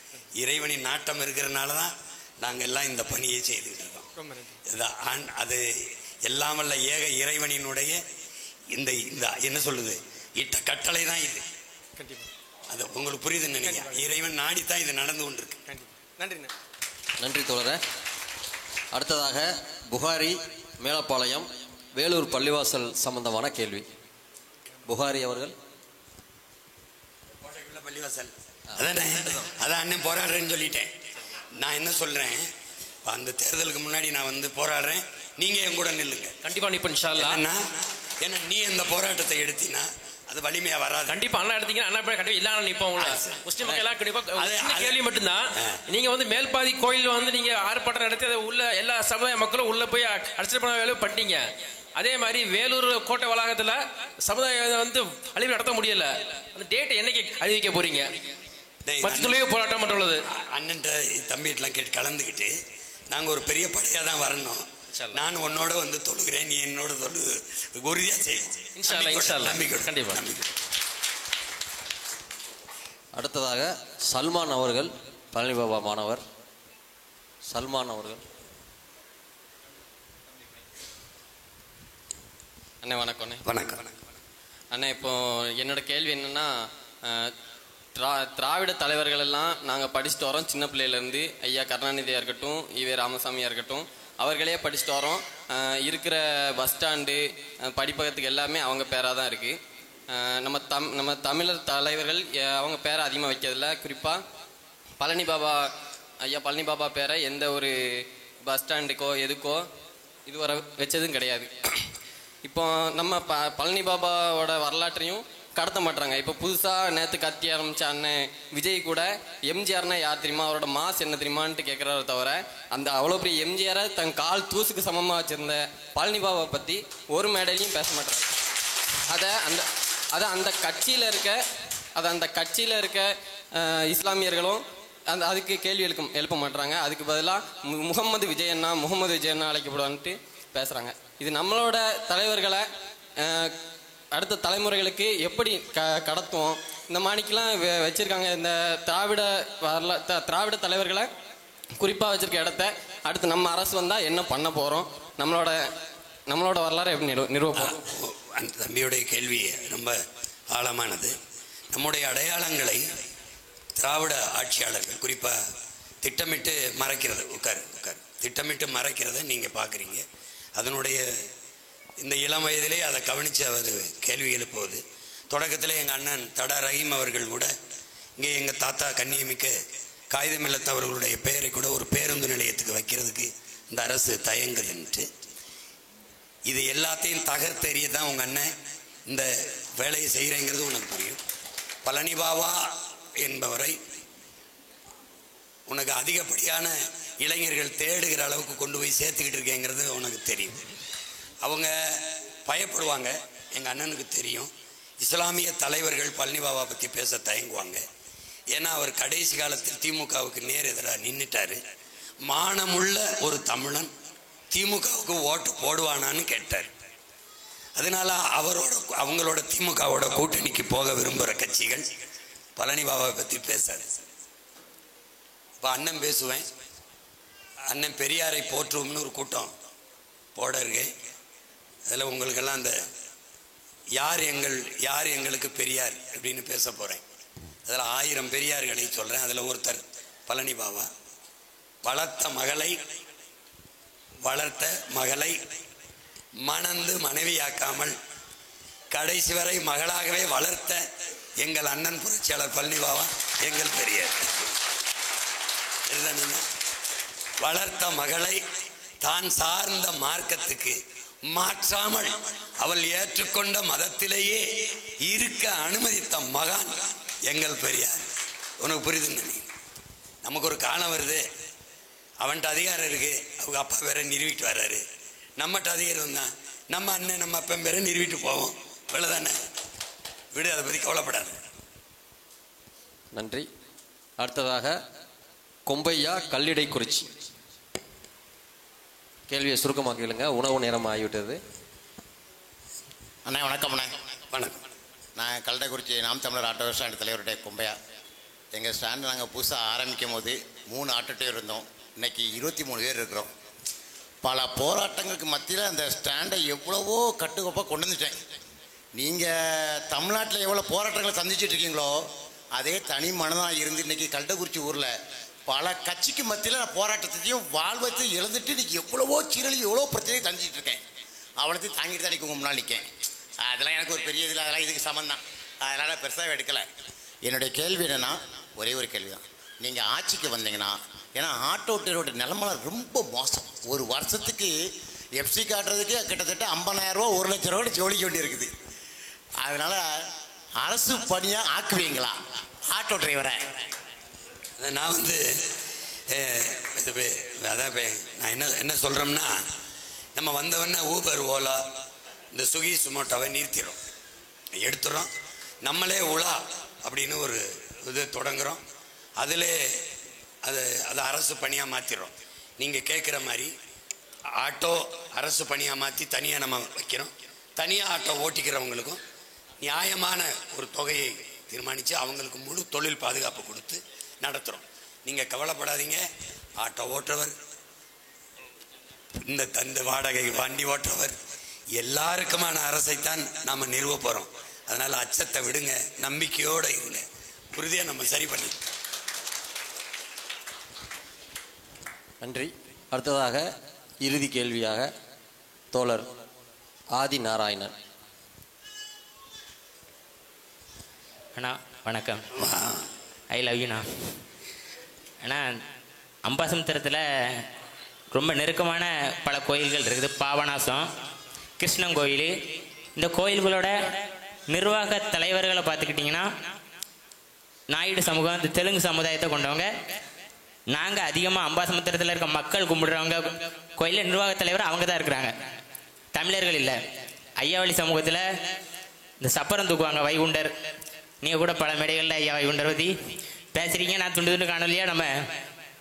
இறைவனின் நாட்டம் இருக்கிறதுனால தான் நாங்கள் எல்லாம் இந்த பணியை செய்துக்கிட்டு இருக்கோம். ரொம்ப நன்றி. அது எல்லாம் வல்ல ஏக இறைவனினுடைய இந்த என்ன சொல்லுது, இட்ட கட்டளை தான் இது. கண்டிப்பாக அது உங்களுக்கு புரியுதுன்னு நினைக்கிறேன். இறைவன் நாடித்தான் இது நடந்து கொண்டிருக்கு. கண்டிப்பாக. நன்றிண்ணே. நன்றி தோழரே. அடுத்ததாக புகாரி மேலப்பாளையம் வேலூர் பள்ளிவாசல் சம்பந்தமான கேள்வி. புகாரி அவர்கள். பள்ளிவாசல் அதான் அண்ணன் போராடுறேன்னு சொல்லிட்டேன். நான் என்ன சொல்றேன், அந்த தேர்தலுக்கு முன்னாடி நான் வந்து போராடுறேன், நீங்க என் கூட நில்லுங்க. கண்டிப்பா நிப்ப இன்ஷா அல்லாஹ். ஏன்னா நீ அந்த போராட்டத்தை எடுத்தினா அது வலிமையா வராது. கண்டிப்பா அண்ணா எடுத்தீங்கன்னா அண்ணா கண்டிப்பா எல்லாம் நிப்போம். முஸ்லிம் மக்கள் எல்லாம் கண்டிப்பா. சின்ன கேள்வி மட்டும்தான், நீங்க வந்து மேல்பாதி கோயில் வந்து நீங்க ஆர்ப்பாட்டம் நடத்தி அதை உள்ள எல்லா சமுதாய மக்களும் உள்ள போய் அடிச்சு பண்ண வேலை பண்ணிட்டீங்க. அதே மாதிரி வேலூர் கோட்டை வளாகத்துல சமுதாயம் வந்து அழிவு நடத்த முடியல. அந்த டேட்டை என்னைக்கு அறிவிக்க போறீங்க? மத்திய போராட்டம் பண்ணுறது அண்ணன் தம்பிகிட்டலாம் கேட்டு கலந்துக்கிட்டு நாங்கள் ஒரு பெரிய படையாக தான் வரணும். நான் உன்னோட வந்து தொழுகிறேன், நீ என்னோட தொழு, உறுதியாக செய்ய. கண்டிப்பாக. அடுத்ததாக சல்மான் அவர்கள், பழனி பாபா மாணவர் சல்மான் அவர்கள். அண்ணே வணக்கம். வணக்கம் அண்ணே, இப்போ என்னோட கேள்வி என்னன்னா, திராவிட தலைவர்கள் எல்லாம் நாங்கள் படிச்சுட்டு வரோம் சின்ன பிள்ளையிலேருந்து. ஐயா கருணாநிதியாக இருக்கட்டும், ஈவே ராமசாமியாக இருக்கட்டும், அவர்களே படிச்சுட்டு வரோம். இருக்கிற பஸ் ஸ்டாண்டு, படிப்பகத்துக்கு எல்லாமே அவங்க பேராக தான் இருக்குது. நம்ம தமிழர் தலைவர்கள் அவங்க பேரை அதிகமாக வைக்கிறதில்ல. குறிப்பாக ஐயா பழனி பாபா பேரை எந்த ஒரு பஸ் ஸ்டாண்டுக்கோ எதுக்கோ இதுவரை வச்சதும் கிடையாது. இப்போ நம்ம பழனி பாபாவோட வரலாற்றையும் கடத்த மாட்டாங்க. இப்போ புதுசாக நேற்று கத்தி ஆரம்பித்த அண்ணன் விஜய் கூட எம்ஜிஆர்னா யார் தெரியுமா, அவரோட மாஸ் என்ன தெரியுமான்ட்டு கேட்குறாரு தவிர, அந்த அவ்வளோ பெரிய எம்ஜிஆரை தன் கால் தூசுக்கு சமமாக வச்சுருந்த பழனி பாபா பற்றி ஒரு மேடையிலையும் பேச மாட்டாங்க. அந்த கட்சியில் இருக்க இஸ்லாமியர்களும் அதுக்கு கேள்வி எழுப்ப மாட்டுறாங்க. அதுக்கு பதிலாக முகமது விஜயண்ணா அழைக்கப்படுவான்ட்டு பேசுகிறாங்க. இது நம்மளோட தலைவர்களை அடுத்த தலைமுறைகளுக்கு எப்படி கடத்துவோம்? இந்த மாணிக்கெல்லாம் வச்சுருக்காங்க. இந்த திராவிட தலைவர்களை குறிப்பாக வச்சுருக்க இடத்த அடுத்து நம்ம அரசு வந்தால் என்ன பண்ண போகிறோம்? நம்மளோட வரலாறு எப்படி நிறுவப்போம்? அந்த தம்பியுடைய கேள்வி ரொம்ப ஆழமானது. நம்முடைய அடையாளங்களை திராவிட ஆட்சியாளர்கள் குறிப்பாக திட்டமிட்டு மறைக்கிறது, திட்டமிட்டு மறைக்கிறத நீங்கள் பார்க்குறீங்க. அதனுடைய இந்த இளம் வயதிலே அதை கவனித்து அவர் கேள்வி எழுப்புவது. தொடக்கத்தில் எங்கள் அண்ணன் தடா ரஹீம் அவர்கள் கூட இங்கே எங்கள் தாத்தா கண்ணியமிக்க காகிதமில்லத்தவர்களுடைய பெயரை கூட ஒரு பேருந்து நிலையத்துக்கு வைக்கிறதுக்கு இந்த அரசு தயங்குதுன்ட்டு. இது எல்லாத்தையும் தகர்த்தெறிய தான் உங்கள் அண்ணன் இந்த வேலையை செய்கிறேங்கிறது உனக்கு புரியும். பழனி பாபா என்பவரை உனக்கு அதிகப்படியான இளைஞர்கள் தேடுகிற அளவுக்கு கொண்டு போய் சேர்த்துக்கிட்டு இருக்கேங்கிறது உனக்கு தெரியும். அவங்க பயப்படுவாங்க. எங்கள் அண்ணனுக்கு தெரியும். இஸ்லாமிய தலைவர்கள் பழனி பாபா பற்றி பேச தயங்குவாங்க. ஏன்னா அவர் கடைசி காலத்தில் திமுகவுக்கு நேர் எதிராக நின்றுட்டார். மானமுள்ள ஒரு தமிழன் திமுகவுக்கு ஓட்டு போடுவானான்னு கேட்டார். அதனால அவங்களோட திமுகவோட கூட்டணிக்கு போக விரும்புகிற கட்சிகள் பழனி பாபாவை பற்றி பேசாது. இப்போ அண்ணன் பேசுவேன், அண்ணன் பெரியாரை போற்றுவோம்னு ஒரு கூட்டம் போட இருக்கேன். அதில் உங்களுக்கெல்லாம் அந்த யார் எங்களுக்கு பெரியார் அப்படின்னு பேச போகிறேன். அதில் 1000 பெரியார்களை சொல்கிறேன். அதில் ஒருத்தர் பழனி பாபா. வளர்த்த மகளை மணந்து மனைவியாக்காமல் கடைசி வரை மகளாகவே வளர்த்த எங்கள் அண்ணன் புரட்சியாளர் பழனி பாபா எங்கள் பெரியார். வளர்த்த மகளை தான் சார்ந்த மார்க்கத்துக்கு மாற்றாமல் அவள் ஏற்றுக்கொண்ட மதத்திலேயே இருக்க அனுமதித்த மகான் எங்கள் பெரியார். உனக்கு புரியுதுன்னு நமக்கு ஒரு காலம் வருது, அவன்கிட்ட அதிகாரம் இருக்கு, அவங்க அப்பா வேற நிறுவிட்டு வர்றாரு, நம்மகிட்ட அதிகாரம் தான், நம்ம அண்ணன் நம்ம அப்பா வேற நிறுவிட்டு போவோம். இவ்வளவுதானே, விடு, அதை பற்றி கவலைப்படாது. நன்றி. அடுத்ததாக கொம்பையா கல்லிடை குறிச்சி. கேள்வியை சுருக்கமாக கேளுங்க, உணவு நேரம் ஆகிவிட்டது. அண்ணா வணக்கம். வணக்கம். நான் கல்லிடைக்குறிச்சி நாம் தமிழர் ஆட்டோ ஸ்டாண்டு தலைவருடைய கொம்பையா. எங்கள் ஸ்டாண்டு நாங்கள் புதுசாக ஆரம்பிக்கும் போது 3 ஆட்டோட்டே இருந்தோம். இன்றைக்கி 23 பேர் இருக்கிறோம். பல போராட்டங்களுக்கு மத்தியில் அந்த ஸ்டாண்டை எவ்வளவோ கட்டுக்கோப்பாக கொண்டு வந்துட்டேன். நீங்கள் தமிழ்நாட்டில் எவ்வளோ போராட்டங்களை சந்திச்சுட்டு இருக்கீங்களோ அதே தனி மனதாக இருந்து இன்றைக்கி கல்லிடைக்குறிச்சி ஊரில் பல கட்சிக்கு மத்தியில் நான் போராட்டத்தையும் வாழ்வத்தையும் இழந்துட்டு இன்றைக்கி எவ்வளவோ சீரழி எவ்வளோ பிரச்சனையை தந்துட்டு இருக்கேன். அவ்வளோத்தையும் தாங்கிட்டு தான் உங்கள் முன்னால் நிற்கேன். அதெல்லாம் எனக்கு ஒரு பெரிய இதில் அதெல்லாம் இதுக்கு சமந்தான். அதனால் பெருசாக எடுக்கலை. என்னுடைய கேள்வி என்னென்னா, ஒரே ஒரு கேள்வி தான். நீங்கள் ஆட்சிக்கு வந்தீங்கன்னா, ஏன்னா ஆட்டோ ஓட்டுநரோட நிலமை ரொம்ப மோசம். ஒரு வருஷத்துக்கு எஃப்சி காட்டுறதுக்கு கிட்டத்தட்ட 50,000 ரூபா 1 லட்ச ரூபா ஜோலிக்க வேண்டி இருக்குது. அதனால் அரசு பணியாக ஆக்குவீங்களா ஆட்டோ டிரைவரை? நான் அதான் நான் என்ன சொல்கிறோம்னா, நம்ம வந்தவொடனே ஊபர் ஓலா இந்த சுகி சுமோட்டோவை நிறுத்திடும், எடுத்துடும். நம்மளே உலா அப்படின்னு ஒரு இது தொடங்குகிறோம். அதில் அதை அரசு பணியாக மாற்றிடுறோம். நீங்கள் கேட்குற மாதிரி ஆட்டோ அரசு பணியாக மாற்றி தனியாக நம்ம வைக்கிறோம். தனியாக ஆட்டோ ஓட்டிக்கிறவங்களுக்கும் நியாயமான ஒரு தொகையை தீர்மானித்து அவங்களுக்கு முழு தொழில் பாதுகாப்பு கொடுத்து நடத்துகிறோம். நீங்கள் கவலைப்படாதீங்க. ஆட்டோ ஓட்டுறவர், இந்த தந்த வாடகை வண்டி ஓட்டுறவர், எல்லாருக்குமான அரசைத்தான் நாம் நிறுவ போகிறோம். அதனால் அச்சத்தை விடுங்க, நம்பிக்கையோடு இருங்க, உறுதியாக நம்ம சரி பண்ணி. நன்றி. அடுத்ததாக இறுதி கேள்வியாக தோழர் ஆதி நாராயணன். அண்ணா வணக்கம். I love யூண்ணா. அண்ணா, அம்பாசமுத்திரத்தில் ரொம்ப நெருக்கமான பல கோயில்கள் இருக்குது. பாபநாசம், கிருஷ்ணன் கோயில். இந்த கோயில்களோட நிர்வாக தலைவர்களை பார்த்துக்கிட்டிங்கன்னா நாயுடு சமூகம், இந்த தெலுங்கு சமுதாயத்தை கொண்டவங்க. நாங்கள் அதிகமாக அம்பாசமுத்திரத்தில் இருக்க மக்கள் கும்பிடுறவங்க கோயிலில் நிர்வாக தலைவர் அவங்க தான் இருக்கிறாங்க, தமிழர்கள் இல்லை. ஐயாவளி சமூகத்தில் இந்த சப்பரம் தூக்குவாங்க, வைகுண்டர். நீங்கள் கூட பல மேடைகளில் ஐயா வைகுண்டர் பற்றி பேசுகிறீங்க. நான் துண்டு துண்டு காணொலியாக நம்ம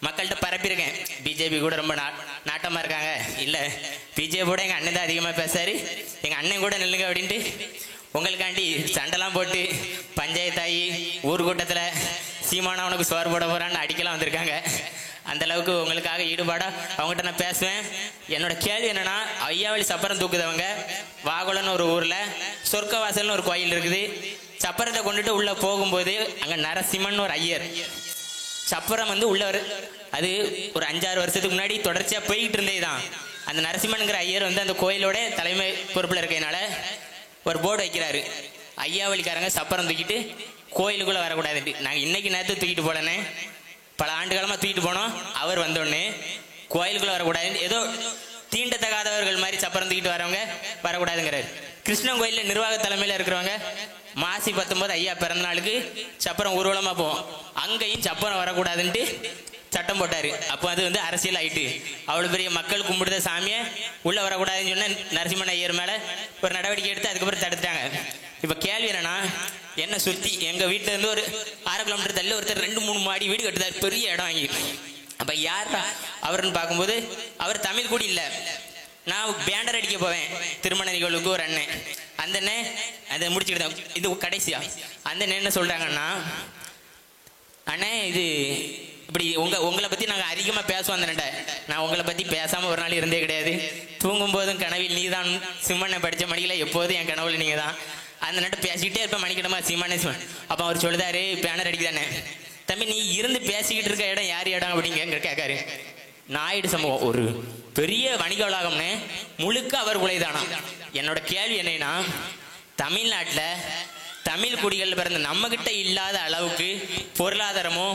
மக்கள்கிட்ட பரப்பியிருக்கேன். பிஜேபி கூட ரொம்ப நாட்டமாக இருக்காங்க. இல்லை, பிஜேபியோட எங்கள் அண்ணன் தான் அதிகமாக பேசாரு. எங்கள் அண்ணன் கூட நில்லுங்க அப்படின்ட்டு உங்களுக்காண்டி சண்டைலாம் போட்டு பஞ்சாயத்தாகி ஊர் கூட்டத்தில் சீமானா அவனுக்கு சோறு போட போகிறான்னு அடிக்கலாம் வந்திருக்காங்க. அந்தளவுக்கு உங்களுக்காக ஈடுபாடாக அவங்ககிட்ட நான் பேசுவேன். என்னோட கேள்வி என்னென்னா, ஐயாவளி சப்பரம் தூக்குதவங்க வாகுலன்னு ஒரு ஊரில் சொர்க்கவாசல்னு ஒரு கோயில் இருக்குது. சப்பரத்தை கொண்டுட்டு உள்ளே போகும்போது அங்கே நரசிம்மன் ஒரு ஐயர், சப்பரம் வந்து உள்ளவர். அது ஒரு 5-6 வருஷத்துக்கு முன்னாடி தொடர்ச்சியாக போய்கிட்டு இருந்தே தான். அந்த நரசிம்மனுங்கிற ஐயர் வந்து அந்த கோயிலோட தலைமை பொறுப்பில் இருக்கிறதுனால ஒரு போர்டு வைக்கிறாரு, ஐயாவளிக்காரங்க சப்பரம் தூக்கிட்டு கோயிலுக்குள்ளே வரக்கூடாதுன்ட்டு. நாங்கள் இன்னைக்கு நேரத்தை தூக்கிட்டு போலனே, பல ஆண்டுகாலமாக தூக்கிட்டு போனோம். அவர் வந்தோடனே கோயிலுக்குள்ளே வரக்கூடாதுன்னு, ஏதோ தீண்டத்தகாதவர்கள் மாதிரி சப்பரம் தூக்கிட்டு வரவங்க வரக்கூடாதுங்கிறாரு. கிருஷ்ணன் கோயிலில் நிர்வாக தலைமையில் இருக்கிறவங்க மாசி 19 ஐயா பிறந்த நாளுக்கு சப்பரம் ஊர்வலமாக போவோம், அங்கேயும் சப்பரம் வரக்கூடாதுன்ட்டு சட்டம் போட்டாரு. அப்போ அது வந்து அரசியல் ஆயிட்டு, அவ்வளோ பெரிய மக்கள் கும்பிடுத சாமியை உள்ளே வரக்கூடாதுன்னு சொன்ன நரசிம்மன் ஐயர் மேலே ஒரு நடவடிக்கை எடுத்து அதுக்கப்புறம் தடுத்துட்டாங்க. இப்போ கேள்வி என்னன்னா, என்னை சுற்றி எங்கள் வீட்டிலேருந்து ஒரு 6 கிலோமீட்டர் தள்ளி ஒருத்தர் 2-3 மாடி வீடு கட்டுதார், பெரிய இடம் வாங்கி. அப்போ யார் அவருன்னு பார்க்கும்போது அவர் தமிழ் கூடி இல்லை. நான் பேண்டர் அடிக்க போவேன் திருமண நிகழ்வுக்கு, ஒரு அண்ணன், அந்த அண்ணன் அதை முடிச்சுக்கிட்டு தான் இது கடைசியா அந்த அண்ணன் என்ன சொல்கிறாங்கன்னா, அண்ணே இது இப்படி உங்களை பற்றி நாங்கள் அதிகமாக பேசுவோம். அந்த நான் உங்களை பற்றி பேசாமல் ஒரு நாள் இருந்தே கிடையாது. தூங்கும்போதும் கனவில் நீ தான், சிம்மனை படித்த மணியில் எப்போதும் என் கனவுல நீங்கள் தான். அந்த நட்டு பேசிக்கிட்டே இருப்பேன் மணிக்கிடமா சிம்மனே சிம்மன். அப்போ அவர் சொல்லுதாரு, பேனர் அடிக்குதானே தம்பி, நீ இருந்து பேசிக்கிட்டு இருக்க இடம் யார் இடம் அப்படிங்க கேட்காரு. நாயுடு சமூகம் ஒரு பெரிய வணிக வளாகம்னு முழுக்க அவர் உழைதானா. என்னோட கேள்வி என்னன்னா, தமிழ்நாட்டில் தமிழ் குடிகள் பிறந்த நம்ம கிட்ட இல்லாத அளவுக்கு பொருளாதாரமோ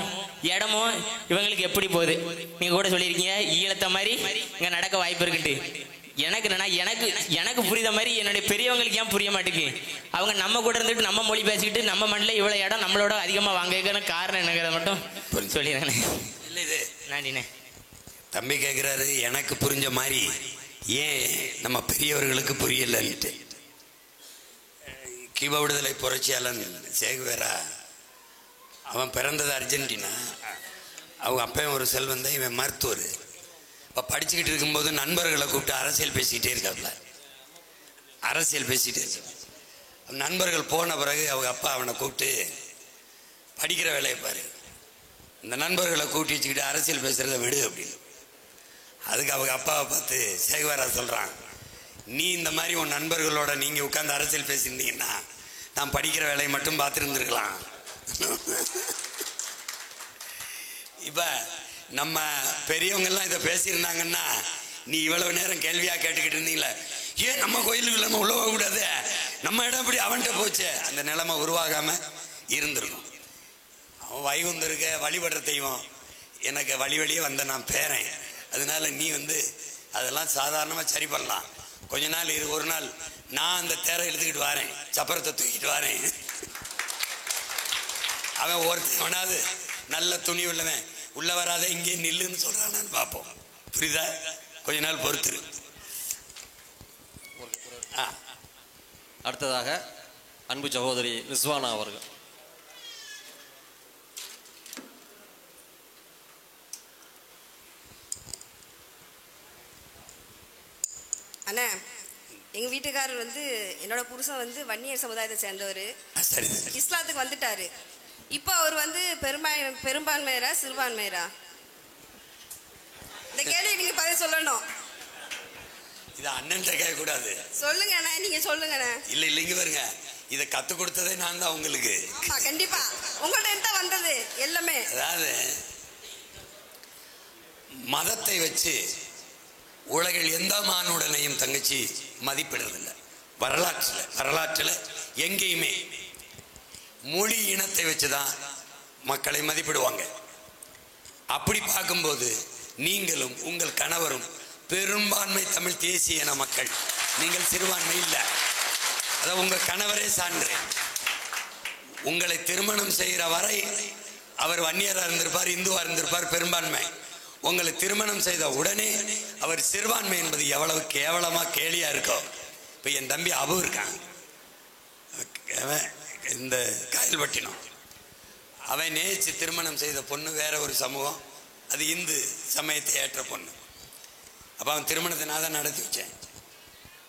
இடமோ இவங்களுக்கு எப்படி போகுது? நீங்க கூட சொல்லியிருக்கீங்க ஈழத்த மாதிரி இங்க நடக்க வாய்ப்பு இருக்குட்டு. எனக்கு என்னன்னா, எனக்கு புரியுத மாதிரி என்னுடைய பெரியவங்களுக்கு ஏன் புரிய மாட்டேங்குது? அவங்க நம்ம கூட இருந்துட்டு நம்ம மொழி பேசிக்கிட்டு நம்ம மண்ணில் இவ்வளோ இடம் நம்மளோட அதிகமாக வாங்கிக்கணும் காரணம் என்னங்கிறத மட்டும் சொல்லிடுறேன். இல்லை இது நன்றிண்ணே. தம்பி கேட்குறாரு, எனக்கு புரிஞ்ச மாதிரி ஏன் நம்ம பெரியவர்களுக்கு புரியலன்ட்டு. கியூபா விடுதலை புரட்சியாளன் சேகுவேரா, அவன் பிறந்தது அர்ஜென்டினா, அவங்க அப்பையும் ஒரு செல்வன் தான், இவன் மருத்துவர். இப்போ படிச்சுக்கிட்டு இருக்கும்போது நண்பர்களை கூப்பிட்டு அரசியல் பேசிக்கிட்டே இருக்காப்புல, அரசியல் பேசிக்கிட்டே இருக்க. நண்பர்கள் போன பிறகு அவங்க அப்பா அவனை கூப்பிட்டு படிக்கிற வேலையை பாரு, இந்த நண்பர்களை கூட்டி வச்சுக்கிட்டு அரசியல் பேசுகிறத விடு அப்படின்னு. அதுக்கு அவங்க அப்பாவை பார்த்து சேகுவேரா சொல்கிறான், நீ இந்த மாதிரி உன் நண்பர்களோட நீங்கள் உட்காந்து அரசியல் பேசியிருந்தீங்கன்னா நான் படிக்கிற வேலையை மட்டும் பார்த்துருந்துருக்கலாம். இப்போ நம்ம பெரியவங்கெல்லாம் இதை பேசியிருந்தாங்கன்னா நீ இவ்வளவு நேரம் கேள்வியாக கேட்டுக்கிட்டு இருந்தீங்களே, ஏன் நம்ம கோயிலுக்கு இல்லாமல் உள்ள போகக்கூடாது, நம்ம இடம் இப்படி அவன்கிட்ட போச்சு, அந்த நிலைமை உருவாகாமல் இருந்திருக்கும். அவன் வைகுந்தருக்க வழிபடுற தெய்வம், எனக்கு வழியே வந்த நான் பேரன், அதனால நீ அதெல்லாம் சாதாரணமாக சரி பண்ணலாம். கொஞ்ச நாள் ஒரு நாள் நான் அந்த தேரை எடுத்துக்கிட்டு வரேன், சப்பரத்தை தூக்கிட்டு வரேன். அவன் ஒருத்தவனாவது நல்ல துணி உள்ளவன் உள்ள வராத இங்கே நில்லுன்னு சொல்றானான்னு பார்ப்போம். புரியுதா? கொஞ்ச நாள் பொறுத்துரு. அடுத்ததாக அன்பு சகோதரி ரிஸ்வானா அவர்கள். அண்ணா, எங்கள் வீட்டுக்காரர் வந்து என்னோட புருஷன் வந்து வன்னியர் சமுதாயத்தை சேர்ந்தவர். இஸ்லாத்துக்கு வந்துட்டாரு. இப்போ அவர் வந்து பெரும்பான்மையரா சிறுபான்மையரா? இந்த கேள்வி நீங்க பதில் சொல்லணும். இது அண்ணன் கேட்க கூடாது. சொல்லுங்க அண்ணா, நீங்க சொல்லுங்க அண்ணா. இல்ல இல்லைங்க பாருங்க, இதை கத்து கொடுத்ததே நான் தான் உங்களுக்கு. ஆமா கண்டிப்பா உங்கள்ட்ட இருந்து வந்தது எல்லாமே. அதாவது மதத்தை வச்சு உலகில் எந்த மானுடனையும் தங்கச்சி மதிப்பிடுறதில்லை. வரலாற்றில் எங்கேயுமே மொழி இனத்தை வச்சுதான் மக்களை மதிப்பிடுவாங்க. அப்படி பார்க்கும்போது நீங்களும் உங்கள் கணவரும் பெரும்பான்மை தமிழ் தேசிய இன மக்கள், நீங்கள் சிறுபான்மை இல்லை. அதை உங்கள் கணவரே சான்று. உங்களை திருமணம் செய்கிற வரை அவர் வன்னியராக இருந்திருப்பார், இந்துவாக இருந்திருப்பார், பெரும்பான்மை. உங்களை திருமணம் செய்த உடனே அவர் சிறுபான்மை என்பது எவ்வளவு கேவலமா கேலியா இருக்கோ. இப்போ என் தம்பி அபு இருக்கான், இந்த காயல்பட்டினம். அவன் நேசித்து திருமணம் செய்த பொண்ணு வேற ஒரு சமூகம், அது இந்து சமயத்தை ஏற்ற பொண்ணு. அப்போ அவன் திருமணத்தை நான் தான் நடத்தி வச்சேன்.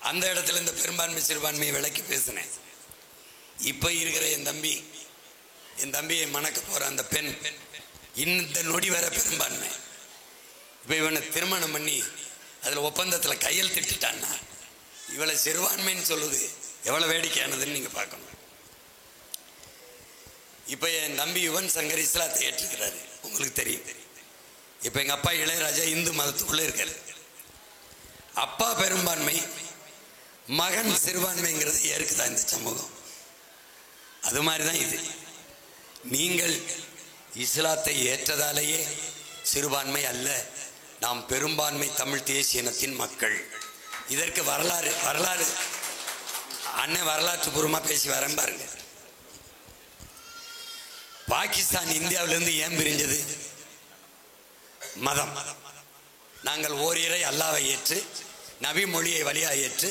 அந்த இடத்துல இந்த பெரும்பான்மை சிறுபான்மையை விளக்கி பேசினேன். இப்போ இருக்கிற என் தம்பியை மணக்க போற அந்த பெண் இந்த நொடி வர பெரும்பான்மை. இப்போ இவனை திருமணம் பண்ணி அதில் ஒப்பந்தத்தில் கையெழுத்திட்டான்னா இவளை சிறுபான்மைன்னு சொல்லுது எவ்வளோ வேடிக்கையானதுன்னு நீங்கள் பார்க்கணும். இப்போ என் தம்பி யுவன் சங்கர் இஸ்லாத்தை ஏற்றுக்கிறாரு, உங்களுக்கு தெரியும். இப்போ எங்கள் அப்பா இளையராஜா இந்து மதத்துக்குள்ளே இருக்காரு. அப்பா பெரும்பான்மை, மகன் சிறுபான்மைங்கிறது ஏற்குதா இந்த சமூகம்? அது மாதிரி தான் இது. நீங்கள் இஸ்லாத்தை ஏற்றதாலேயே சிறுபான்மை அல்ல, நாம் பெரும்பான்மை தமிழ் தேசிய இனத்தின் மக்கள். இதற்கு வரலாறு அண்ணன் வரலாற்று பூர்வமாக பேசி வரேன் பாருங்க. பாகிஸ்தான் இந்தியாவிலிருந்து ஏன் பிரிஞ்சது? மதம். நாங்கள் ஓரிரை அல்லாவை ஏற்று நபி மொழியை வழியாக ஏற்று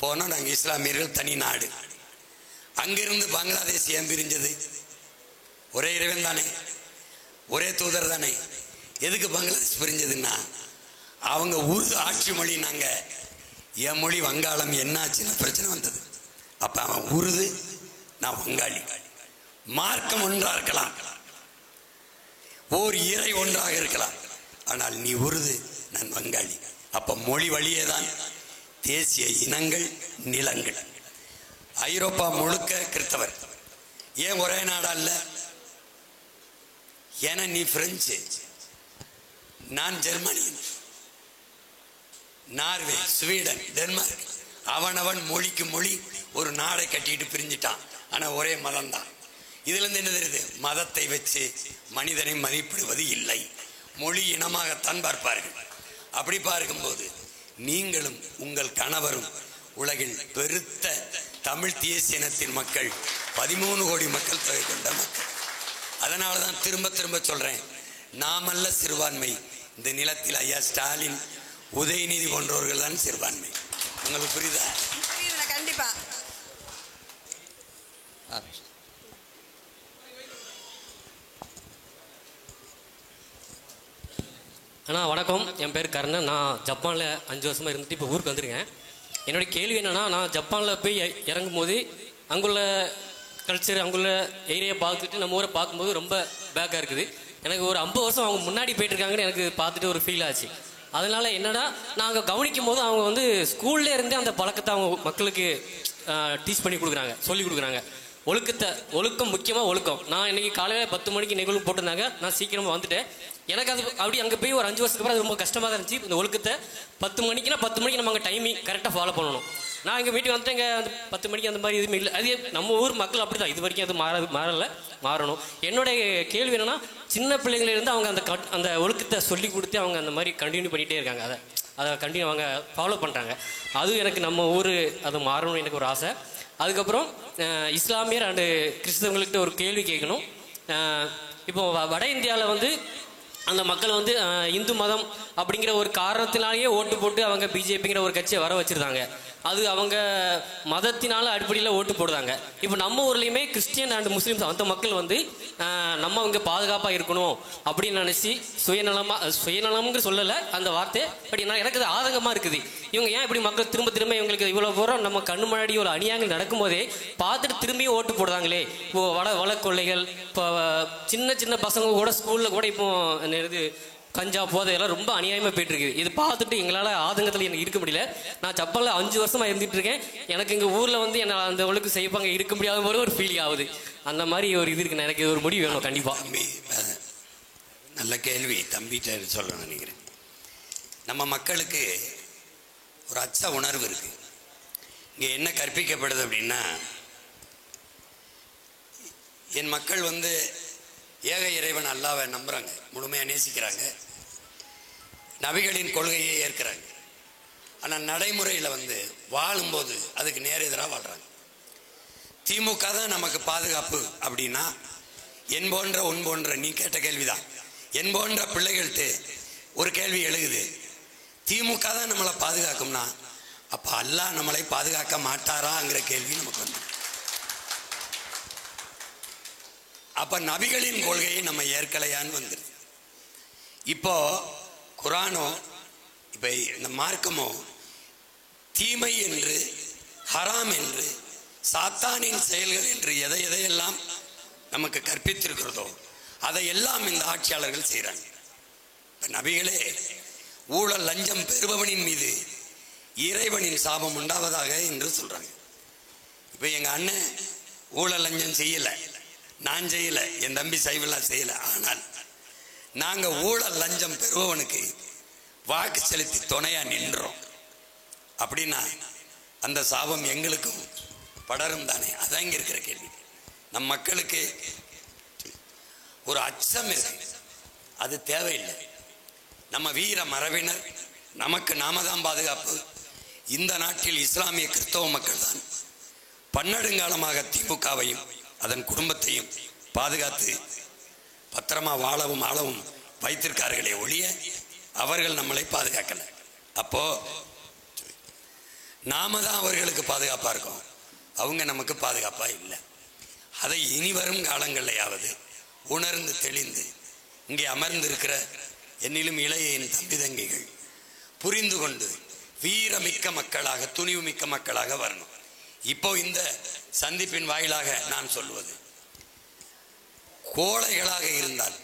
போனோம். நாங்கள் இஸ்லாமியர்கள் தனி நாடு. அங்கிருந்து பங்களாதேஷ் ஏன் பிரிஞ்சது? ஒரே இறைவன் தானே, ஒரே தூதர் தானே. எதுக்கு பங்களாதேஷ் பிரிஞ்சதுன்னா அவங்க உருது ஆட்சி மொழி, நாங்கள் என் மொழி வங்காளம், என்னாச்சுன்னு பிரச்சனை வந்தது. அப்போ அவன் உருது, நான் வங்காளி. மார்க்கம் ஒன்றாக இருக்கலாம், ஓர் இறை ஒன்றாக இருக்கலாம், ஆனால் நீ உருது, நான் வங்காளி. அப்போ மொழி வழியே தான் தேசிய இனங்கள், நிலங்கள். ஐரோப்பா முழுக்க கிறிஸ்தவர். ஏன் ஒரே நாடா இல்லை? ஏன்னா நீ பிரெஞ்சு, நான் ஜெர்மனியன், நார்வே, ஸ்வீடன், டென்மார்க். அவனவன் மொழிக்கு மொழி ஒரு நாடை கட்டிட்டு பிரிஞ்சிட்டான். ஆனால் ஒரே மதம் தான். இதுலேருந்து என்ன தெரியுது? மதத்தை வச்சு மனிதனை மதிப்பிடுவது இல்லை, மொழி இனமாகத்தான் பார்ப்பார்கள். அப்படி பார்க்கும்போது நீங்களும் உங்கள் கணவரும் உலகில் பெருத்த தமிழ் தேசிய இனத்தின் மக்கள், 13 கோடி மக்கள் தொகை கொண்ட மக்கள். அதனால தான் திரும்ப திரும்ப சொல்றேன், நாமல்ல சிறுபான்மை. இந்த நிலத்தில் ஐயா ஸ்டாலின், உதயநிதி போன்றவர்கள் தான் சிறுபான்மை. உங்களுக்கு புரியுதா? கண்டிப்பா. அண்ணா வணக்கம், என் பேர் கர்ணன். நான் ஜப்பானில் 5 வருஷமாக இருந்துட்டு இப்போ ஊருக்கு வந்துருக்கேன். என்னுடைய கேள்வி என்னென்னா, நான் ஜப்பானில் போய் இறங்கும் போது அங்குள்ள கல்ச்சர், அங்குள்ள ஏரியா பார்த்துட்டு நம்ம ஊரை பார்க்கும்போது ரொம்ப பேக்காக இருக்குது. எனக்கு ஒரு 50 வருஷம் அவங்க முன்னாடி போயிட்டுருக்காங்கன்னு எனக்கு பார்த்துட்டு ஒரு ஃபீல் ஆச்சு. அதனால் என்னடா, நாங்கள் கவனிக்கும் போது அவங்க வந்து ஸ்கூல்லே இருந்தே அந்த பழக்கத்தை அவங்க மக்களுக்கு டீச் பண்ணி கொடுக்குறாங்க, சொல்லி கொடுக்குறாங்க. ஒழுக்கம் முக்கியமாக ஒழுக்கம். நான் இன்றைக்கி காலையில் 10 மணிக்கு நிகழ்வு போட்டிருந்தாங்க, நான் சீக்கிரமாக வந்துட்டேன். எனக்கு அது அப்படி அங்கே போய் ஒரு 5 வருஷத்துக்கு அப்புறம் அது ரொம்ப கஷ்டமாக தான் இருந்துச்சு. இந்த ஒழுக்கத்தை 10 மணிக்கு நம்ம அங்கே டைமிங் கரெக்டாக ஃபாலோ பண்ணணும். நான் எங்கள் வீட்டுக்கு வந்துட்டு இங்கே அந்த 10 மணிக்கு அந்த மாதிரி எதுவுமே இல்லை. அது நம்ம ஊர் மக்கள் அப்படி தான், இது வரைக்கும் அது மாறணும். என்னுடைய கேள்வி என்னென்னா, சின்ன பிள்ளைங்களிலிருந்து அவங்க அந்த ஒழுக்கத்தை சொல்லி கொடுத்து அவங்க அந்த மாதிரி கண்டினியூ பண்ணிகிட்டே இருக்காங்க. அதை கண்டினியூ அவங்க ஃபாலோ பண்ணுறாங்க. அதுவும் எனக்கு நம்ம ஊர் அது மாறணும்னு எனக்கு ஒரு ஆசை. அதுக்கப்புறம் இஸ்லாமியர் அண்டு கிறிஸ்தவங்கள்கிட்ட ஒரு கேள்வி கேட்கணும். இப்போ வட இந்தியாவில் வந்து அந்த மக்கள் வந்து இந்து மதம் அப்படிங்கிற ஒரு காரணத்தினாலேயே ஓட்டு போட்டு அவங்க பிஜேபிங்கிற ஒரு கட்சியை வர வச்சுருந்தாங்க. அது அவங்க மதத்தினால அடிப்படையில் ஓட்டு போடுறாங்க. இப்போ நம்ம ஊர்லேயுமே கிறிஸ்டியன் அண்ட் முஸ்லீம்ஸ் அந்த மக்கள் வந்து நம்ம இங்கே பாதுகாப்பாக இருக்கணும் அப்படின்னு நினச்சி சுயநலம்னு சொல்லலை அந்த வார்த்தை, பட் எனக்கு அது ஆதங்கமாக இருக்குது. இவங்க ஏன் இப்படி மக்கள் திரும்ப திரும்ப இவங்களுக்கு இவ்வளோ தூரம் நம்ம கண்ணு முன்னாடி ஒரு அநியாயங்கள் நடக்கும்போதே பார்த்துட்டு திரும்பியும் ஓட்டு போடுறாங்களே. இப்போ வளக்கொள்ளைகள், இப்போ சின்ன சின்ன பசங்க கூட ஸ்கூலில் கூட இப்போ இது கஞ்சா போதை எல்லாம் ரொம்ப அநியாயமாக போயிட்டு இருக்கு. இது பார்த்துட்டு எங்களால் ஆதங்கத்தில் எனக்கு இருக்க முடியல. நான் ஜப்பானில் 5 வருஷமா இருந்துட்டு இருக்கேன். எனக்கு எங்கள் ஊரில் வந்து என்ன அந்த ஒழுக்கு செய்யப்பாங்க இருக்க முடியாத மாதிரி ஒரு ஃபீலிங் ஆகுது. அந்த மாதிரி ஒரு இது இருக்கு. எனக்கு ஒரு முடிவு வேணும் கண்டிப்பாக. நல்ல கேள்வி தம்பிட்ட சொல்ல நினைக்கிறேன். நம்ம மக்களுக்கு ஒரு அச்ச உணர்வு இருக்கு. இங்கே என்ன கற்பிக்கப்படுது அப்படின்னா, என் மக்கள் வந்து ஏக இறைவன் அல்லாஹ்வை நம்புறாங்க, முழுமையாக நேசிக்கிறாங்க, நபிகளின் கொள்கையை ஏற்கிறாங்க. ஆனால் நடைமுறையில் வந்து வாழும்போது அதுக்கு நேர் எதிராக வாழ்றாங்க. திமுக தான் நமக்கு பாதுகாப்பு அப்படின்னா, என் போன்ற உன் போன்ற நீ கேட்ட கேள்விதான் என் போன்ற பிள்ளைகள்கிட்ட ஒரு கேள்வி எழுகுது. திமுக தான் நம்மளை பாதுகாக்கும்னா அப்போ அல்லாஹ் நம்மளை பாதுகாக்க மாட்டாராங்கிற கேள்வி நமக்கு வந்து, அப்ப நபிகளின் கொள்கையை நம்ம ஏற்கலையான்னு வந்துருது. இப்போ குரானோ இப்ப இந்த மார்க்கமோ தீமை என்று, ஹராம் என்று, சாத்தானின் செயல்கள் என்று எதையெல்லாம் நமக்கு கற்பித்திருக்கிறதோ அதையெல்லாம் இந்த ஆட்சியாளர்கள் செய்கிறாங்க. இப்ப நபிகளே ஊழல் லஞ்சம் பெறுபவனின் மீது இறைவனின் சாபம் உண்டாவதாக என்று சொல்றாங்க. இப்ப எங்க அண்ணன் ஊழல் லஞ்சம் செய்யல, நான் செய்யல, என் தம்பி சைவெல்லாம் செய்யல. ஆனால் நாங்க ஊழல் லஞ்சம் பெறுபவனுக்கு வாக்கு செலுத்தி துணையா நின்றோம் அப்படின்னா அந்த சாபம் எங்களுக்கும் படரும் தானே? அதான் இங்க இருக்கிற கேள்வி. நம் மக்களுக்கு ஒரு அச்சம் இருக்கு, அது தேவையில்லை. நம்ம வீர மரபினர், நமக்கு நாம தான் பாதுகாப்பு. இந்த நாட்டில் இஸ்லாமிய கிறிஸ்தவ மக்கள் தான் பன்னெடுங்காலமாக திமுகவையும் அதன் குடும்பத்தையும் பாதுகாத்து பத்திரமா வாழவும் ஆளவும் வைத்திருக்கார்களே ஒழிய அவர்கள் நம்மளை பாதுகாக்கல. அப்போ நாம தான் அவர்களுக்கு பாதுகாப்பா இருக்கோம், அவங்க நமக்கு பாதுகாப்பா இல்லை. அதை இனி வரும் காலங்களையாவது உணர்ந்து தெளிந்து இங்கே அமர்ந்திருக்கிற என்னிலும் இளைய என் தம்பி தங்கைகள் புரிந்து கொண்டு வீரமிக்க மக்களாக, துணிவு மிக்க மக்களாக வரணும். இப்போ இந்த சந்திப்பின் வாயிலாக நான் சொல்வது, கோழைகளாக இருந்தால்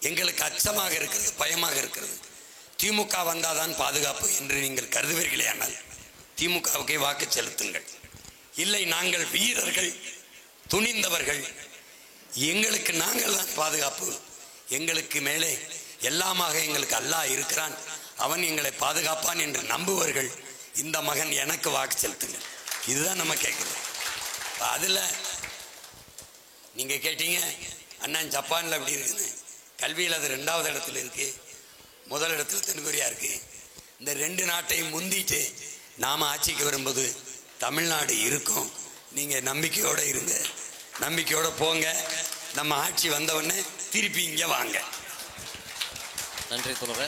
எங்களுக்கு அச்சமாக இருக்கிறது, பயமாக இருக்கிறது. திமுக வந்தாதான் பாதுகாப்பு என்று நீங்கள் கருதுவீர்களே, ஆனால் திமுகவுக்கே வாக்கு செலுத்துங்கள். இல்லை, நாங்கள் வீரர்கள், துணிந்தவர்கள், எங்களுக்கு நாங்கள் தான் பாதுகாப்பு, எங்களுக்கு மேலே எல்லாமாக எங்களுக்கு அல்லாஹ் இருக்கிறான், அவன் எங்களை பாதுகாப்பான் என்று நம்புவர்கள் இந்த மகன் எனக்கு வாக்கு செலுத்துங்கள். இதுதான் நம்ம கேட்குறோம். அதில் நீங்கள் கேட்டீங்க அண்ணன் ஜப்பானில் எப்படி இருக்குன்னு. கல்வியில் அது 2வது இடத்துல இருக்கு, முதல் இடத்துல தென்கொரியா இருக்கு. இந்த 2 நாட்டையும் முந்திட்டு நாம் ஆட்சிக்கு வரும்போது தமிழ்நாடு இருக்கும். நீங்கள் நம்பிக்கையோடு இருங்க, நம்பிக்கையோடு போங்க. நம்ம ஆட்சி வந்தவொடனே திருப்பி இங்கே வாங்க. நன்றி தொடர.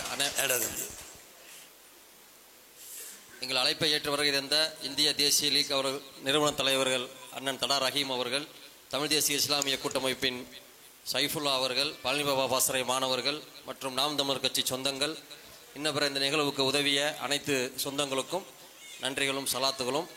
எங்கள் அழைப்பை ஏற்று வருகிற இந்திய தேசிய லீக் அவர்கள் நிறுவன தலைவர்கள் அண்ணன் தடா ரஹீம் அவர்கள், தமிழ் தேசிய இஸ்லாமிய கூட்டமைப்பின் சைஃபுல்லா அவர்கள், பழனி பாபா பாசறை மாணவர்கள் மற்றும் நாம் தமிழர் கட்சி சொந்தங்கள், இன்ன பிற இந்த நிகழ்வுக்கு உதவிய அனைத்து சொந்தங்களுக்கும் நன்றிகளும் சலாத்துகளும்.